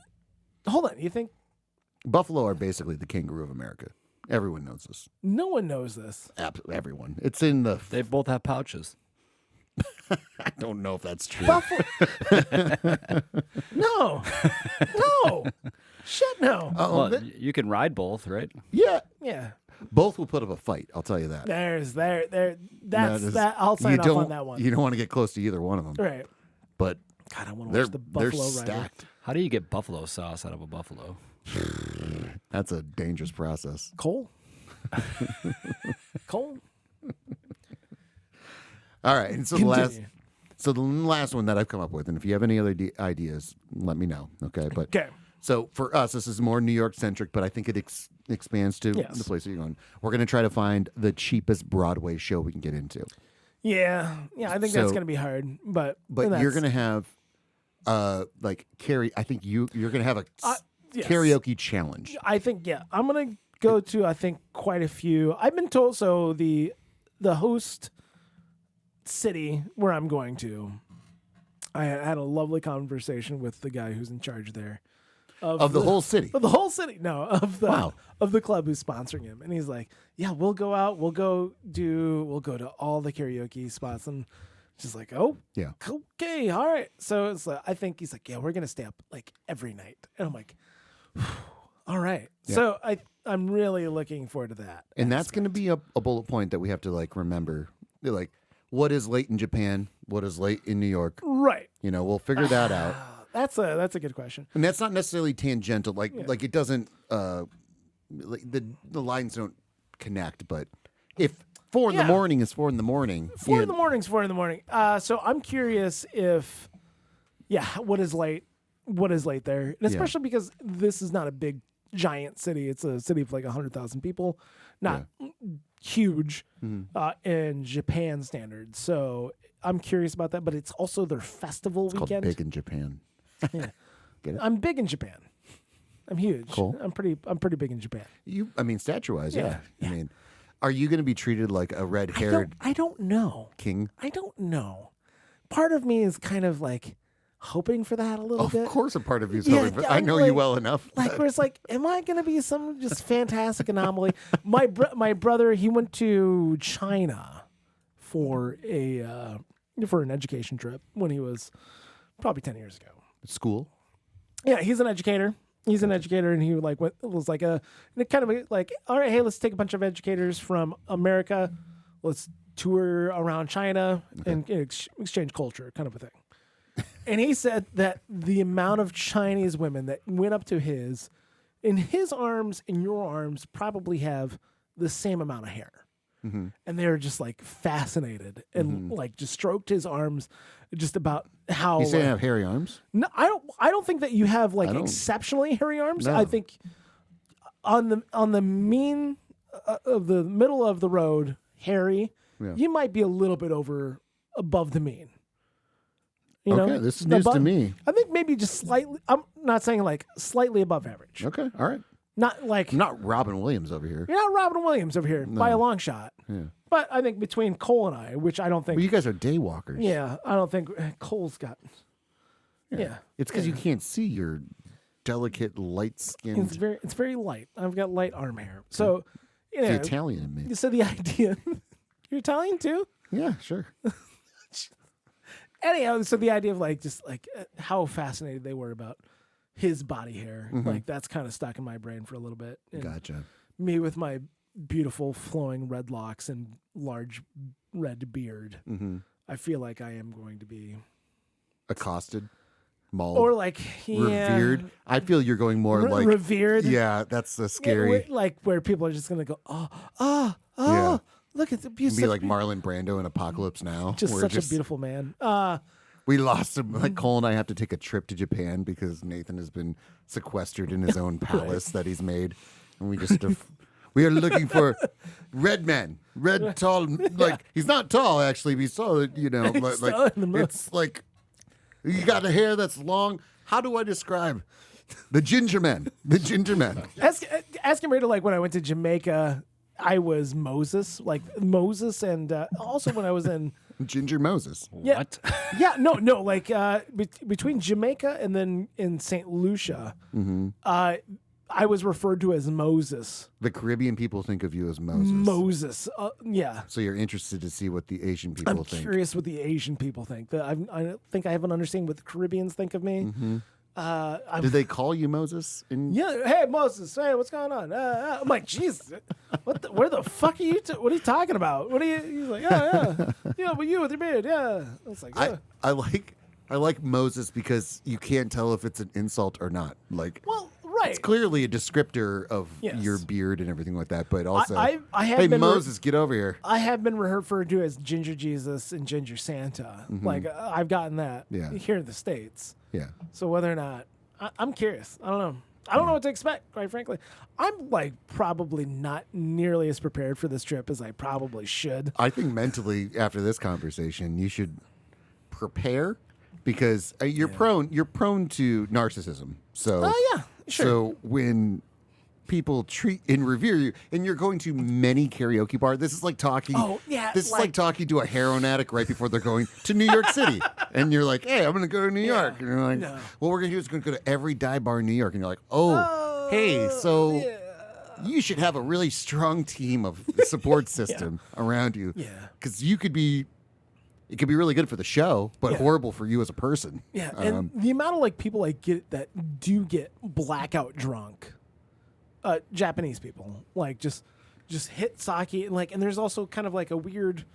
A: Hold on. You think
B: buffalo are basically the kangaroo of America. Everyone knows this.
A: no one knows this?
B: Everyone. It's in the.
C: They both have pouches.
B: I don't know if that's true.
A: Buffalo. No. No. Shit, no.
C: Well, you can ride both, right?
B: Yeah.
A: Yeah.
B: Both will put up a fight. I'll tell you that.
A: That. I'll sign off on that one.
B: You don't want to get close to either one of them.
A: Right.
B: But
A: God, I want to
B: they're
A: watch the Buffalo
B: they're
A: Rider.
B: stacked.
C: How do you get buffalo sauce out of a buffalo?
B: That's a dangerous process.
A: Cole. Cole.
B: All right, and so
A: Continue.
B: the last one that I've come up with, and if you have any other ideas, let me know. Okay, but
A: Okay.
B: so for us, this is more New York centric, but I think it expands to
A: Yes.
B: the place that you're going. We're going to try to find the cheapest Broadway show we can get into.
A: Yeah. Yeah. I think that's
B: So-
A: going to be hard, but
B: You're going to have, like I think you're going to have a
A: yes.
B: karaoke challenge.
A: I think I'm going to go to I think quite a few. I've been told so the host city where I'm going to. I had a lovely conversation with the guy who's in charge there
B: Of the whole city.
A: Of the whole city. No, of the
B: Wow.
A: of the club who's sponsoring him. And he's like, "Yeah, we'll go out. We'll go to all the karaoke spots." And just like, "Oh,
B: Yeah.
A: okay, all right." So it's like, I think he's like, "Yeah, we're gonna stay up like every night." And I'm like, "All right."
B: Yeah.
A: So I'm really looking forward to that.
B: And that's going to be a bullet point that we have to like remember. They're like, what is late in Japan? What is late in New York?
A: Right.
B: We'll figure that out.
A: That's a good question.
B: And that's not necessarily tangential. Like it doesn't. Like the lines don't connect. But if 4 in the morning is 4 in the morning,
A: 4 in the morning's 4 in the morning. So I'm curious if, what is late there, and especially because this is not a big giant city. It's a city of like 100,000 people, not huge in Japan standards. So I'm curious about that. But it's also their festival
B: It's called
A: weekend.
B: big in Japan.
A: Yeah.
B: Get it?
A: I'm big in Japan. I'm huge.
B: Cool.
A: I'm pretty big in Japan.
B: I mean, statue-wise, yeah.
A: Yeah.
B: I mean, are you going to be treated like a red-haired
A: I don't know.
B: king?
A: I don't know. Part of me is kind of like hoping for that a little
B: Of
A: bit.
B: course, a part of you is
A: Yeah,
B: hoping for-
A: yeah,
B: I know
A: like-
B: you well enough.
A: Like where it's like, am I going to be some just fantastic anomaly? My brother, he went to China for an education trip when he was probably 10 years ago.
B: School.
A: Yeah, he's an educator. He's an educator, and he was like like, all right, hey, let's take a bunch of educators from America, let's tour around China and exchange culture, kind of a thing. And he said that the amount of Chinese women that went up to in his arms and your arms probably have the same amount of hair. And they're just like fascinated and like just stroked his arms just about how
B: You say I have hairy arms?
A: no, I don't think that you have like
B: I don't-
A: exceptionally hairy arms.
B: No.
A: I think on the mean of the middle of the road, hairy,
B: Yeah.
A: you might be a little bit above the mean. You
B: Okay,
A: know?
B: this is news to me.
A: I think maybe just slightly. I'm not saying like slightly above average.
B: Okay, all right.
A: Not like
B: I'm not Robin Williams over here.
A: you're not Robin Williams over here by a long shot.
B: Yeah.
A: But I think between Cole and I, which I don't think.
B: But you guys are daywalkers.
A: Yeah, I don't think Cole's got. Yeah.
B: It's because you can't see your delicate, light-skinned.
A: It's very light. I've got light arm hair. So, you
B: It's
A: know,
B: the Italian in me.
A: so the idea, you're Italian too?
B: Yeah, sure.
A: Anyhow, so the idea of like, just like how fascinated they were about his body hair, like that's kind of stuck in my brain for a little bit. And
B: Gotcha.
A: me with my beautiful flowing red locks and large red beard, I feel like I am going to be,
B: Accosted, mauled,
A: or like, yeah,
B: revered. I feel you're going more like
A: revered.
B: Yeah, that's the
A: Yeah,
B: scary.
A: like where people are just going to go,
B: Yeah.
A: look at the
B: Be
A: beautiful.
B: like Marlon Brando in Apocalypse Now.
A: Just
B: We're
A: such a beautiful man.
B: We lost him. Like Cole and I have to take a trip to Japan because Nathan has been sequestered in his own palace that he's made, and we just we are looking for red men, tall. Like he's not tall actually. But he's tall, you know. But
A: tall
B: like
A: in the middle.
B: it's like you got a hair that's long. How do I describe the ginger man? The ginger man.
A: Asking Rita, like when I went to Jamaica, I was Moses, and also when I was in
B: Ginger Moses.
A: yeah,
C: What?
A: yeah, no, like between Jamaica and then in St. Lucia, I was referred to as Moses.
B: The Caribbean people think of you as Moses.
A: Moses. Yeah.
B: So you're interested to see what the Asian people
A: I'm
B: think.
A: curious what the Asian people think. I think I have an understanding what the Caribbeans think of me.
B: Did they call you Moses?
A: Yeah. Hey, Moses. Hey, what's going on? I'm like, jeez, where the fuck are you? What are you talking about? What are you? He's like, yeah. Yeah, but you with your beard. Yeah. I was like, yeah.
B: I like Moses because you can't tell if it's an insult or not. Like,
A: Well, right.
B: it's clearly a descriptor of
A: Yes.
B: your beard and everything like that. But also,
A: I have
B: hey
A: been
B: Moses, get over here.
A: I have been referred to as Ginger Jesus and Ginger Santa. Like I've gotten that here in the States.
B: Yeah.
A: So whether or not I'm curious, I don't know. I don't know what to expect, quite frankly. I'm like probably not nearly as prepared for this trip as I probably should.
B: I think mentally after this conversation, you should prepare because you're prone to narcissism. So
A: Yeah, sure.
B: So when people treat and revere you, and you're going to many karaoke bars, this is like talking.
A: Oh, yeah,
B: This is like talking to a heroin addict right before they're going to New York City, and you're like, "Hey, I'm going to go to New York," and you're like,
A: No.
B: "What we're going to do is going to go to every dive bar in New York," and you're like, "Oh, hey, so."
A: yeah.
B: You should have a really strong team of support system around you.
A: Yeah.
B: Because it could be really good for the show, but horrible for you as a person.
A: Yeah, and the amount of like people I get that do get blackout drunk, Japanese people like just hit sake and like, and there's also kind of like a weird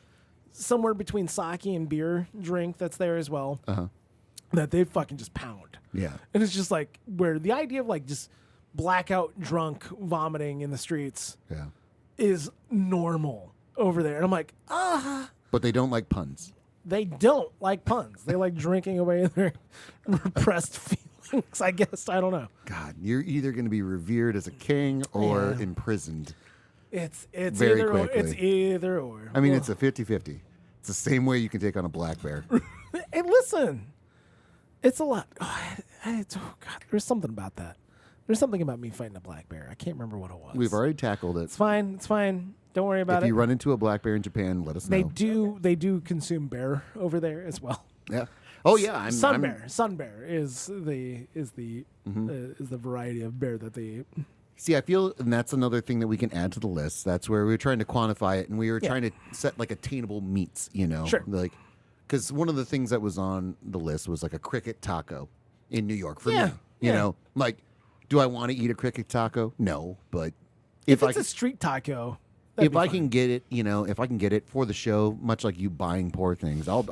A: somewhere between sake and beer drink that's there as well that they fucking just pound.
B: Yeah.
A: And it's just like where the idea of like just blackout drunk vomiting in the streets
B: Yeah.
A: is normal over there, and I'm like,
B: But they don't like puns.
A: they don't like puns. They like drinking away their repressed feelings, I guess. I don't know.
B: God, you're either going to be revered as a king or imprisoned.
A: It's
B: Very
A: either or.
B: quickly.
A: It's either or.
B: I mean, it's a 50-50. It's the same way you can take on a black bear.
A: Hey, listen, it's a lot. Oh God, there's something about that. There's something about me fighting a black bear. I can't remember what it was.
B: We've already tackled it.
A: It's fine. It's fine. Don't worry about
B: If
A: it.
B: you run into a black bear in Japan, let us know.
A: They do consume bear over there as well.
B: Yeah. Oh yeah.
A: Sun bear is the variety of bear that they eat.
B: See, I feel, and that's another thing that we can add to the list. That's where we were trying to quantify it, and we were trying to set like attainable meats. You know,
A: Sure.
B: Like, because one of the things that was on the list was like a cricket taco in New York for me. You know, like, do I want to eat a cricket taco? No, but
A: If it's a street taco,
B: if I can get it, you know, if I can get it for the show, much like you buying poor things, I'll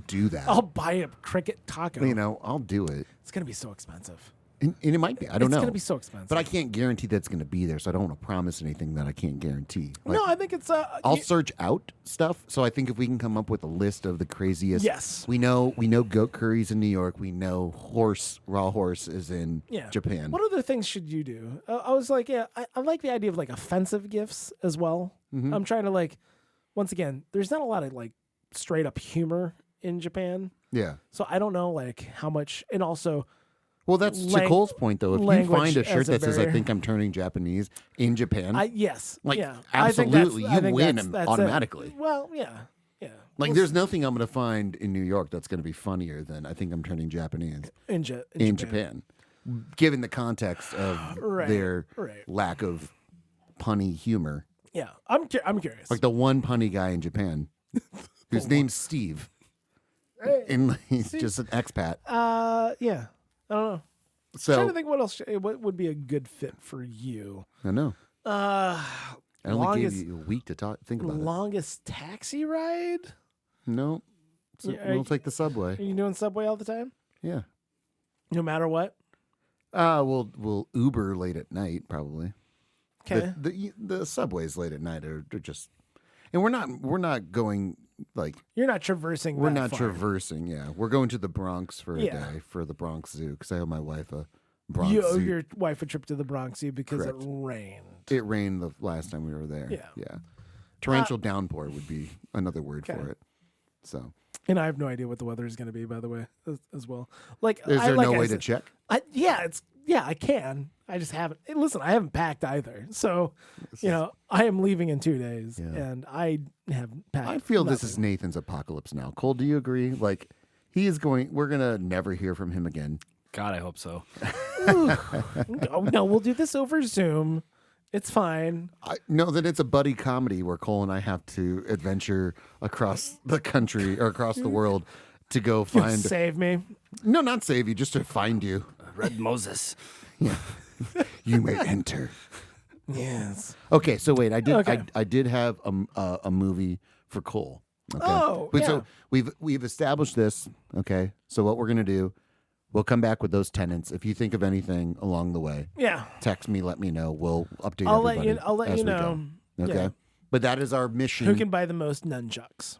B: do that.
A: I'll buy a cricket taco.
B: You know, I'll do it.
A: It's gonna be so expensive.
B: And it might be. I don't know.
A: It's gonna be so expensive.
B: But I can't guarantee that's going to be there, so I don't want to promise anything that I can't guarantee. Like,
A: No, I think it's
B: I'll search out stuff. So I think if we can come up with a list of the craziest,
A: Yes.
B: we know goat curries in New York. We know raw horse is in Japan.
A: What other things should you do? I was like, I like the idea of like offensive gifts as well.
B: Mm-hmm.
A: I'm trying to like, once again, there's not a lot of like straight up humor in Japan,
B: Yeah.
A: so I don't know like how much, and also.
B: Well, that's to Cole's point, though. If you
A: language
B: find a shirt
A: as a
B: that says, "I
A: barrier.
B: think I'm turning Japanese" in Japan,
A: Yes.
B: like
A: yeah.
B: absolutely,
A: I
B: you
A: think
B: win
A: that's it.
B: automatically.
A: Well, yeah.
B: Like, there's nothing I'm going to find in New York that's going to be funnier than "I think I'm turning Japanese"
A: in
B: Japan, given the context of their lack of punny humor.
A: Yeah, I'm curious.
B: Like the one punny guy in Japan, whose name's Steve, and he's just an expat.
A: Yeah. I don't know.
B: So
A: trying to think what would be a good fit for you.
B: I know. I only gave
A: longest-
B: you a week to think about it.
A: Longest taxi ride?
B: No, we'll take the subway.
A: Are you doing Subway all the time?
B: Yeah.
A: No matter what?
B: We'll Uber late at night probably.
A: Okay.
B: The subways late at night are just, and we're not going like
A: You're not traversing.
B: we're
A: that
B: not
A: far.
B: traversing. Yeah, we're going to the Bronx for a
A: Yeah.
B: day for the Bronx Zoo because I owe my wife a Bronx
A: You owe
B: Zoo.
A: your wife a trip to the Bronx Zoo because
B: Correct.
A: it rained.
B: It rained the last time we were there.
A: Yeah.
B: Torrential downpour would be another word
A: Okay.
B: for it. So,
A: And I have no idea what the weather is going to be, by the way, as well. Like,
B: is there
A: like
B: no
A: I
B: way
A: said,
B: to check?
A: I can. I just haven't. Hey, listen, I haven't packed either. So, I am leaving in 2 days, and I haven't packed.
B: I feel this
A: nothing.
B: is Nathan's apocalypse now. Cole, do you agree? Like, he is going. We're gonna never hear from him again.
C: God, I hope so.
A: No, we'll do this over Zoom. It's fine.
B: I know that it's a buddy comedy where Cole and I have to adventure across the country or across the world to go find.
A: Save me.
B: No, not save you, just to find you.
C: Red Moses.
B: You may enter.
A: Yes.
B: Okay, so wait, I did.
A: Okay.
B: I did have a movie for Cole. Okay?
A: Oh,
B: But
A: yeah.
B: So we've established this. Okay, so what we're gonna do, we'll come back with those tenants. If you think of anything along the way,
A: Yeah.
B: text me. Let me know. We'll update.
A: I'll let
B: everybody
A: you. I'll let
B: as
A: you
B: we go.
A: know.
B: Okay,
A: Yeah.
B: but that is our mission.
A: Who can buy the most nunchucks?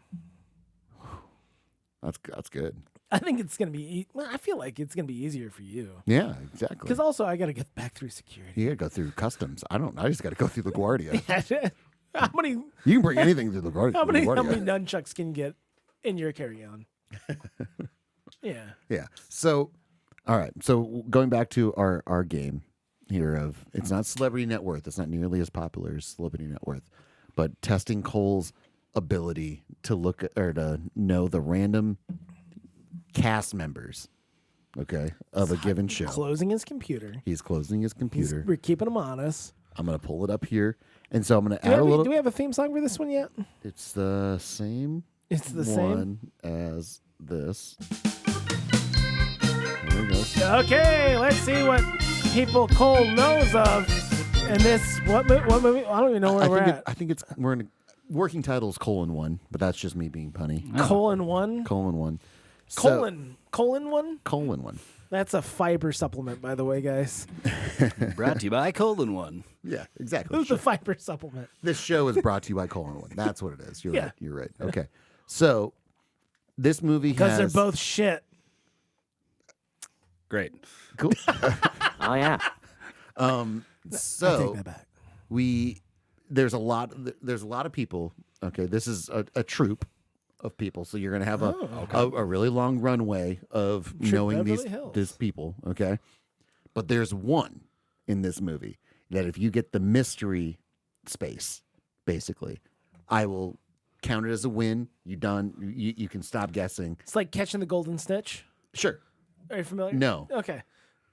B: That's good.
A: I think it's gonna be. Well, I feel like it's gonna be easier for you
B: Yeah, exactly.
A: because also I got to get back through security.
B: You gotta go through customs. I just gotta go through LaGuardia.
A: How many?
B: You can bring anything through LaGuardia.
A: How many
B: LaGuardia.
A: nunchucks can you get in your carry-on? Yeah.
B: Yeah. So, all right. So going back to our game here of it's not Celebrity Net Worth. It's not nearly as popular as Celebrity Net Worth, but testing Cole's ability to look at, or to know the random cast members, okay, of a given show.
A: Closing his computer.
B: He's closing his computer.
A: We're keeping him honest.
B: I'm gonna pull it up here, and so I'm gonna
A: Do we,
B: add a
A: have,
B: little.
A: do we have a theme song for this one yet?
B: It's the same.
A: It's the
B: one as this. There it goes.
A: Okay, let's see what people Cole knows of. And this, what movie? I don't even know where we're at.
B: I think we're in a working title is :1, but that's just me being punny.
A: Colon one.
B: :1.
A: Colon one.
B: :1.
A: That's a fiber supplement, by the way, guys.
C: Brought to you by Colon One.
B: Yeah, exactly.
A: Who's the fiber supplement?
B: This show is brought to you by :1. That's what it is. You're
A: Yeah.
B: right. You're right. Okay. So this movie
A: Because
B: has
A: they're both shit.
C: Great.
B: cool.
D: Oh yeah.
A: I
B: So
A: take that back.
B: there's a lot of people. Okay, this is a troupe of people. So you're gonna have a really long runway of knowing
A: Beverly Hills.
B: these people. Okay, but there's one in this movie that if you get the mystery space, basically, I will count it as a win. You done. You can stop guessing.
A: It's like catching the golden snitch.
B: Sure.
A: Are you familiar?
B: No.
A: Okay.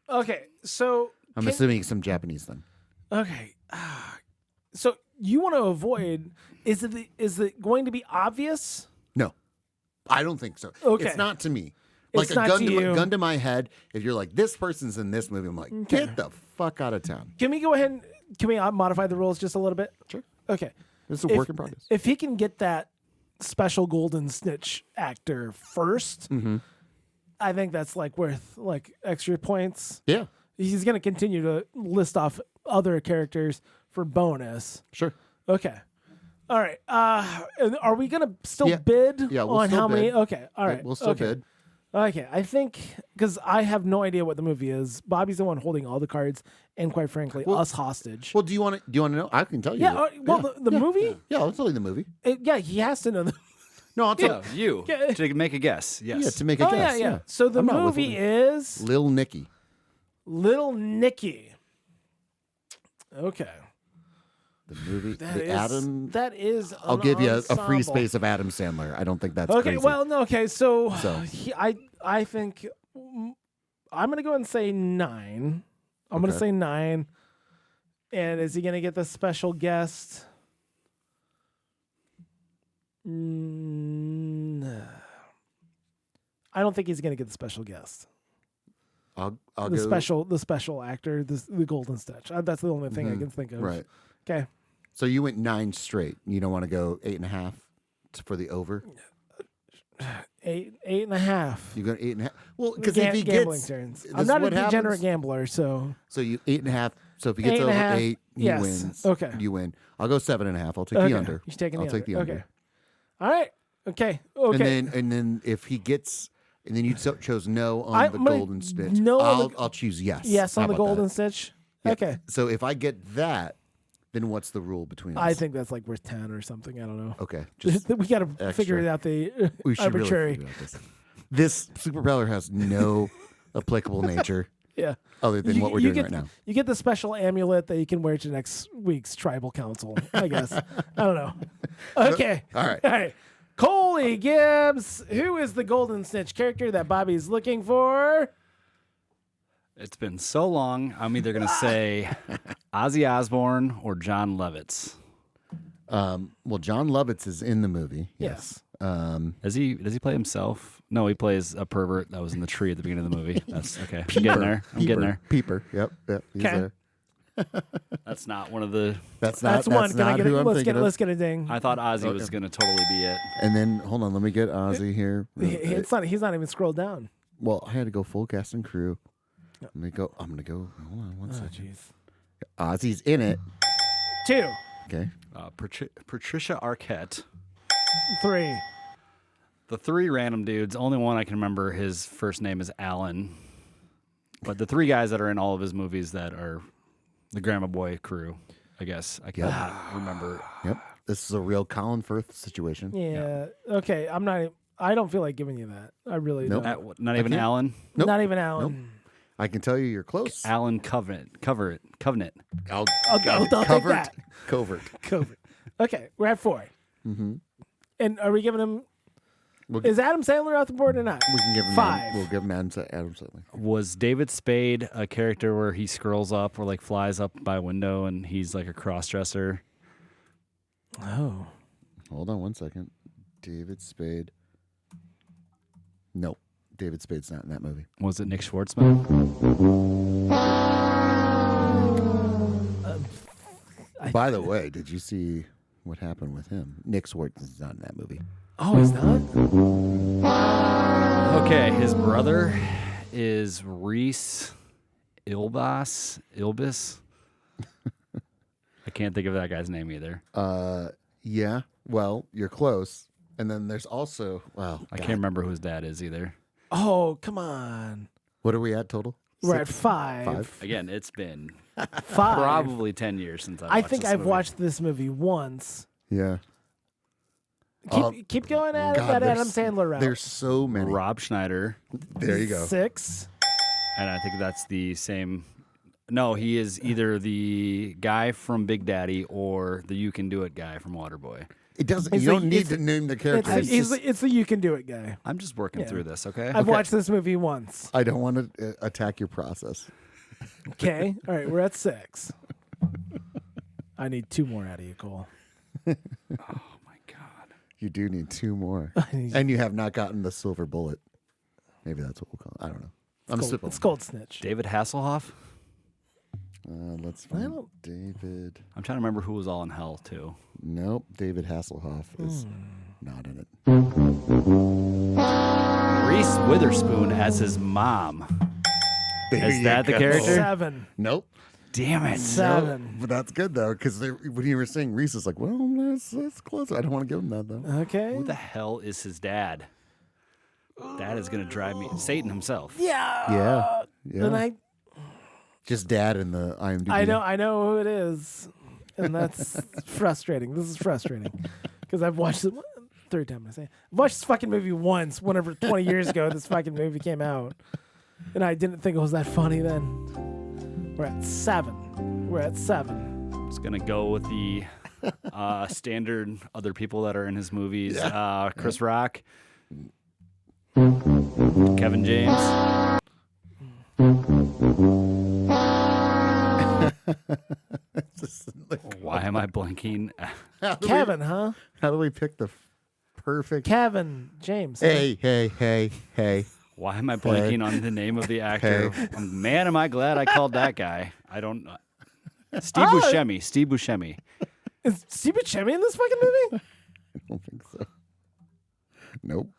A: Okay. So.
B: I'm assuming some Japanese then.
A: Okay. So you want to avoid? Is it going to be obvious?
B: No, I don't think so.
A: Okay.
B: It's not to me.
A: It's
B: Like a
A: not
B: gun
A: to
B: to,
A: you.
B: gun to my head. If you're like, this person's in this movie, I'm like,
A: Okay.
B: get the fuck out of town.
A: Can we go ahead and can we modify the rules just a little bit?
B: Sure.
A: Okay.
B: This is a work in progress.
A: If he can get that special golden snitch actor 1st,
B: Mm-hmm.
A: I think that's like worth like extra points.
B: Yeah,
A: He's going to continue to list off other characters for bonus.
B: sure.
A: Okay. All right. And are we going to still
B: Yeah.
A: bid
B: Yeah, we'll
A: on
B: still
A: how many?
B: bid.
A: Okay. All right.
B: We'll still
A: okay.
B: bid.
A: Okay. I think because I have no idea what the movie is. Bobby's the one holding all the cards, and quite frankly, us hostage.
B: Well, do you want to know? I can tell you.
A: yeah.
B: that-
A: Well, the movie.
B: Yeah, I'll tell you the movie.
A: Yeah, he has to know the.
B: No, I'll tell
C: Yeah, you.
A: Yeah.
C: To make a guess. Yes.
B: Yeah, to make a
A: Oh
B: guess.
A: yeah. So the
B: I'm not
A: movie
B: withholding.
A: is
B: Lil Nicky.
A: Little Nicky. Okay.
B: The movie.
A: That
B: the
A: is-
B: Adam.
A: That is.
B: I'll
A: an
B: give you a
A: ensemble.
B: free space of Adam Sandler. I don't think that's
A: Okay.
B: crazy.
A: Well, no. Okay. So,
B: So.
A: I think I'm gonna go ahead and say 9. I'm gonna
B: Okay.
A: say 9. And is he gonna get the special guest? I don't think he's gonna get the special guest.
B: I'll
A: The
B: go.
A: special actor, the Golden Stitch. That's the only thing I can think of.
B: Right.
A: Okay.
B: So you went 9 straight. You don't want to go 8.5 for the over.
A: 8.5.
B: You go 8.5. Well, because if he
A: gambling
B: gets,
A: turns.
B: this
A: I'm
B: is
A: not a
B: what
A: degenerate
B: happens.
A: gambler, so
B: So you 8.5. So if he gets over
A: 8.5,
B: 8, he
A: yes.
B: wins.
A: Okay.
B: You win. I'll go 7.5. I'll take
A: okay.
B: the under.
A: He's taking
B: I'll
A: the
B: take the
A: under.
B: under.
A: Okay. All right. Okay. Okay.
B: And then if he gets, and then you chose no on the
A: I'm gonna
B: golden stitch.
A: no on the-
B: I'll choose yes.
A: yes
B: How
A: on the
B: about
A: Golden
B: that?
A: Stitch.
B: Yeah.
A: Okay.
B: So if I get that, then what's the rule between us?
A: I think that's like worth 10 or something. I don't know.
B: Okay. Just
A: we got to
B: extra.
A: figure it out. The
B: we should
A: arbitrary.
B: really figure out this super propeller has no applicable nature
A: Yeah.
B: other than what we're doing
A: get,
B: right now.
A: You get the special amulet that you can wear to next week's tribal council, I guess. I don't know. Okay.
B: All right.
A: All right. Coley Gibbs, who is the Golden Snitch character that Bobby's looking for?
C: It's been so long. I'm either going to say Ozzy Osbourne or John Lovitz.
B: Well, John Lovitz is in the movie.
A: Yes.
C: Does he play himself? No, he plays a pervert that was in the tree at the beginning of the movie. That's okay. I'm getting there. I'm getting there.
B: Peeper. Yep. He's
A: Okay.
B: there.
C: That's not one of the.
B: That's not
A: one. Can I
B: not
A: get
B: who
A: it?
B: I'm
A: Let's
B: thinking
A: get it.
B: of.
A: Let's get a ding.
C: I thought Ozzy was going to totally be it.
B: And then hold on, let me get Ozzy here.
A: It's not. He's not even scrolled down.
B: Well, I had to go full cast and crew. I'm gonna go. Hold on one
A: Oh,
B: second.
A: jeez.
B: Ozzy's in it.
A: 2,
B: Okay.
C: Patricia Arquette.
A: 3.
C: The 3 random dudes. Only one I can remember. His first name is Alan. But the 3 guys that are in all of his movies that are the Grandma Boy crew, I guess. I cannot remember.
B: Yep. This is a real Colin Firth situation.
A: Yeah. Okay. I'm not. I don't feel like giving you that. I really
B: Nope.
A: don't.
C: Not even
B: can't-
C: Alan.
B: Nope.
A: Not even Alan.
B: I can tell you you're close.
C: Alan Covenant.
B: I'll
A: I'll take
B: covert.
A: that.
B: Covert.
A: COVID. Okay, we're at 4.
B: Mm-hmm.
A: And are we giving him?
B: We'll,
A: Is Adam Sandler off the board or not?
B: we can give him
A: 5.
B: We'll give him Adam Sandler.
C: Was David Spade a character where he scrolls up or like flies up by a window and he's like a cross-dresser?
A: Oh.
B: Hold on one second. David Spade. Nope. David Spade's not in that movie.
C: Was it Nick Schwartzman?
B: By the way, did you see what happened with him? Nick Swartzen's not in that movie.
A: Oh, he's not.
C: Okay, his brother is Reese Ilbis. I can't think of that guy's name either.
B: Yeah. Well, you're close. And then there's also,
C: I can't remember who his dad is either.
A: Oh, come on.
B: What are we at total?
A: We're at
B: 6?
A: 5.
B: 5.
C: Again, it's been
A: 5.
C: probably 10 years since
A: I
C: watched
A: think
C: this
A: I've
C: movie.
A: watched this movie once.
B: Yeah.
A: Keep going at
B: God,
A: that Adam
B: there's-
A: Sandler route.
B: There's so many.
C: Rob Schneider,
B: There you go.
A: 6.
C: and I think that's the same. No, he is either the guy from Big Daddy or the You Can Do It guy from Waterboy.
B: It doesn't.
A: It's
B: You
A: a-
B: don't need
A: it's-
B: to name the
A: It's
B: characters.
A: it's the You Can Do It guy.
C: I'm just working
A: Yeah.
C: through this, okay?
A: I've watched this movie once.
B: I don't want to attack your process.
A: Okay. All right. We're at 6. I need 2 more out of you, Cole.
C: Oh my God.
B: You do need 2 more,
A: need-
B: and you have not gotten the silver bullet. Maybe that's what we'll call it. I don't know. I'm spitballing.
A: It's Cold Snitch.
C: David Hasselhoff?
B: Let's find
A: don't-
B: David.
C: I'm trying to remember who was all in hell, too.
B: Nope. David Hasselhoff is not in it.
C: Reese Witherspoon as his mom.
B: There
C: Is
B: you
C: that the
B: go.
C: character?
A: 7.
B: Nope.
C: Damn it.
A: 7.
B: But that's good though, because when you were saying Reese is like, well, that's close. I don't want to give him that though.
A: Okay.
C: Who the hell is his dad? That is going to drive me. Satan himself.
A: Yeah.
B: Yeah.
A: And
B: Just dad in the IMDb.
A: I know who it is, and that's frustrating. This is frustrating because I've watched it. Third time I say, I've watched this fucking movie once. Whenever 20 years ago, this fucking movie came out, and I didn't think it was that funny then. We're at 7. We're at 7.
C: Just going to go with the standard other people that are in his movies. Chris Rock. Kevin James.
B: Just like,
C: Why am I blanking?
A: Kevin, huh?
B: how do we pick the perfect?
A: Kevin James. huh?
B: Hey.
C: Why am I blanking on the name of the actor? Man, am I glad I called that guy. I don't know. Steve Buscemi.
A: Is Steve Buscemi in this fucking movie?
B: I don't think so. Nope.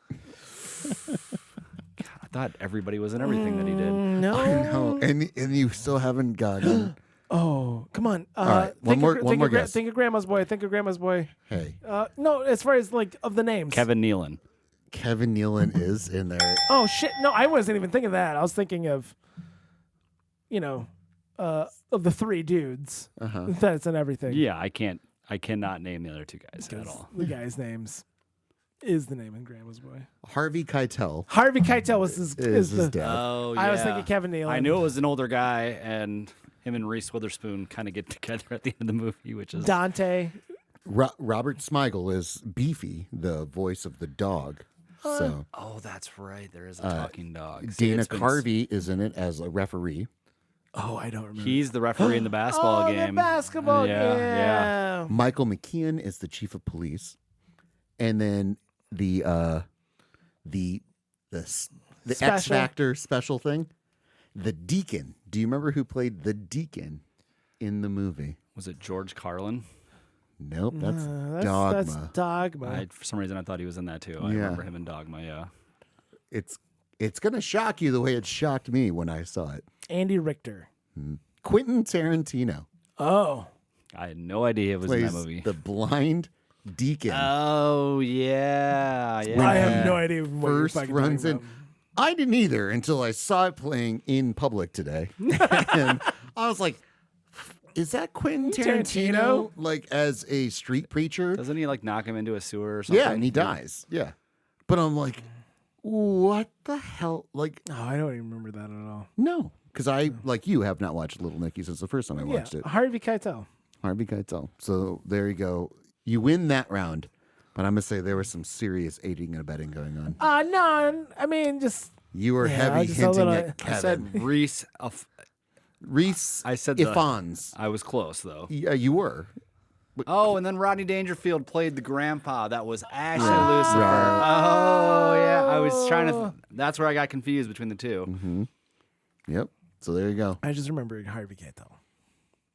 C: I thought everybody was in everything that he did.
A: No.
B: No, and you still haven't gotten.
A: Oh, come on.
B: right, one more guess.
A: Think of Grandma's Boy. Think of Grandma's Boy.
B: Hey,
A: No, as far as like of the names.
C: Kevin Nealon.
B: Kevin Nealon is in there.
A: Oh shit! No, I wasn't even thinking that. I was thinking of, of the 3 dudes. That's in everything.
C: Yeah, I cannot name the other 2 guys at all.
A: The guy's names is the name in Grandma's Boy.
B: Harvey Keitel
A: Harvey Keitel was
B: is
A: the.
B: his dad.
C: Oh, yeah.
A: I was thinking Kevin Nealon.
C: I knew it was an older guy, and him and Reese Witherspoon kind of get together at the end of the movie, which is
A: Dante.
B: Robert Smigel is Beefy, the voice of the dog. So
C: Oh, that's right. There is a talking dog. See,
B: Dana
C: it's been-
B: Carvey is in it as a referee.
A: Oh, I don't remember.
C: He's the referee in the basketball
A: the
C: game.
A: basketball
C: Yeah,
A: game.
C: yeah.
B: Michael McKean is the chief of police, and then the X
A: Special?
B: Factor special thing, the Deacon. Do you remember who played the Deacon in the movie?
C: Was it George Carlin?
B: Nope, that's
A: That's
B: Dogma.
A: Dogma.
C: For some reason, I thought he was in that too. I
B: Yeah.
C: remember him in Dogma. Yeah.
B: It's gonna shock you the way it shocked me when I saw it.
A: Andy Richter.
B: Quentin Tarantino
A: Oh.
C: I had no idea it was in
B: plays
C: that movie.
B: the blind deacon.
C: Oh yeah, yeah.
A: I have no idea what you're
B: First
A: fucking
B: runs
A: talking
B: in.
A: about.
B: I didn't either until I saw it playing in public today, and I was like, "Is that Quentin Tarantino,
A: Tarantino?
B: like as a street preacher?"
C: Doesn't he like knock him into a sewer or something?
B: Yeah, and he dies. Yeah, but I'm like, "What the hell?" Like,
A: Oh, I don't even remember that at all.
B: no, because I like you have not watched Little Nicky since the first time I watched it.
A: Harvey Keitel.
B: Harvey Keitel. So there you go. You win that round. But I'm going to say there was some serious aiding and abetting going on.
A: No, I mean, just
B: You were
A: Yeah,
B: heavy
A: I just
B: hinting
A: saw that
B: at
C: I
B: Kevin.
C: said Reese.
B: Reese
C: I said
B: Ifans.
C: I was close though.
B: Yeah, you were.
C: Oh, and then Rodney Dangerfield played the grandpa. That was Ashley
B: Yeah.
C: Lucifer.
B: Right.
C: Oh yeah, I was trying to. That's where I got confused between the two.
B: Yep. So there you go.
A: I just remember Harvey Keitel.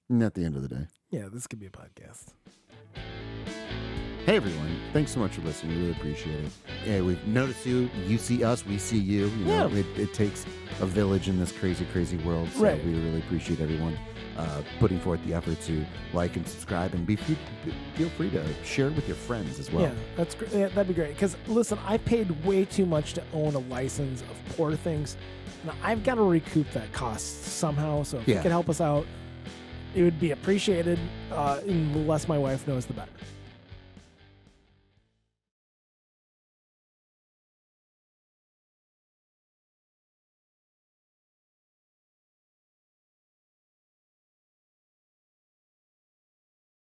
B: And at the end of the day.
A: Yeah, this could be a podcast.
B: Hey everyone, thanks so much for listening. We really appreciate it. Yeah, we've noticed you. You see us. We see you. You know,
A: Yeah.
B: it takes a village in this crazy, crazy world. So
A: Right.
B: we really appreciate everyone putting forth the effort to like and subscribe, and feel free to share it with your friends as well.
A: Yeah, that's great. Yeah, that'd be great. Because listen, I paid way too much to own a license of Poor Things. Now I've got to recoup that cost somehow. So if you
B: Yeah.
A: could help us out, it would be appreciated. And the less my wife knows, the better.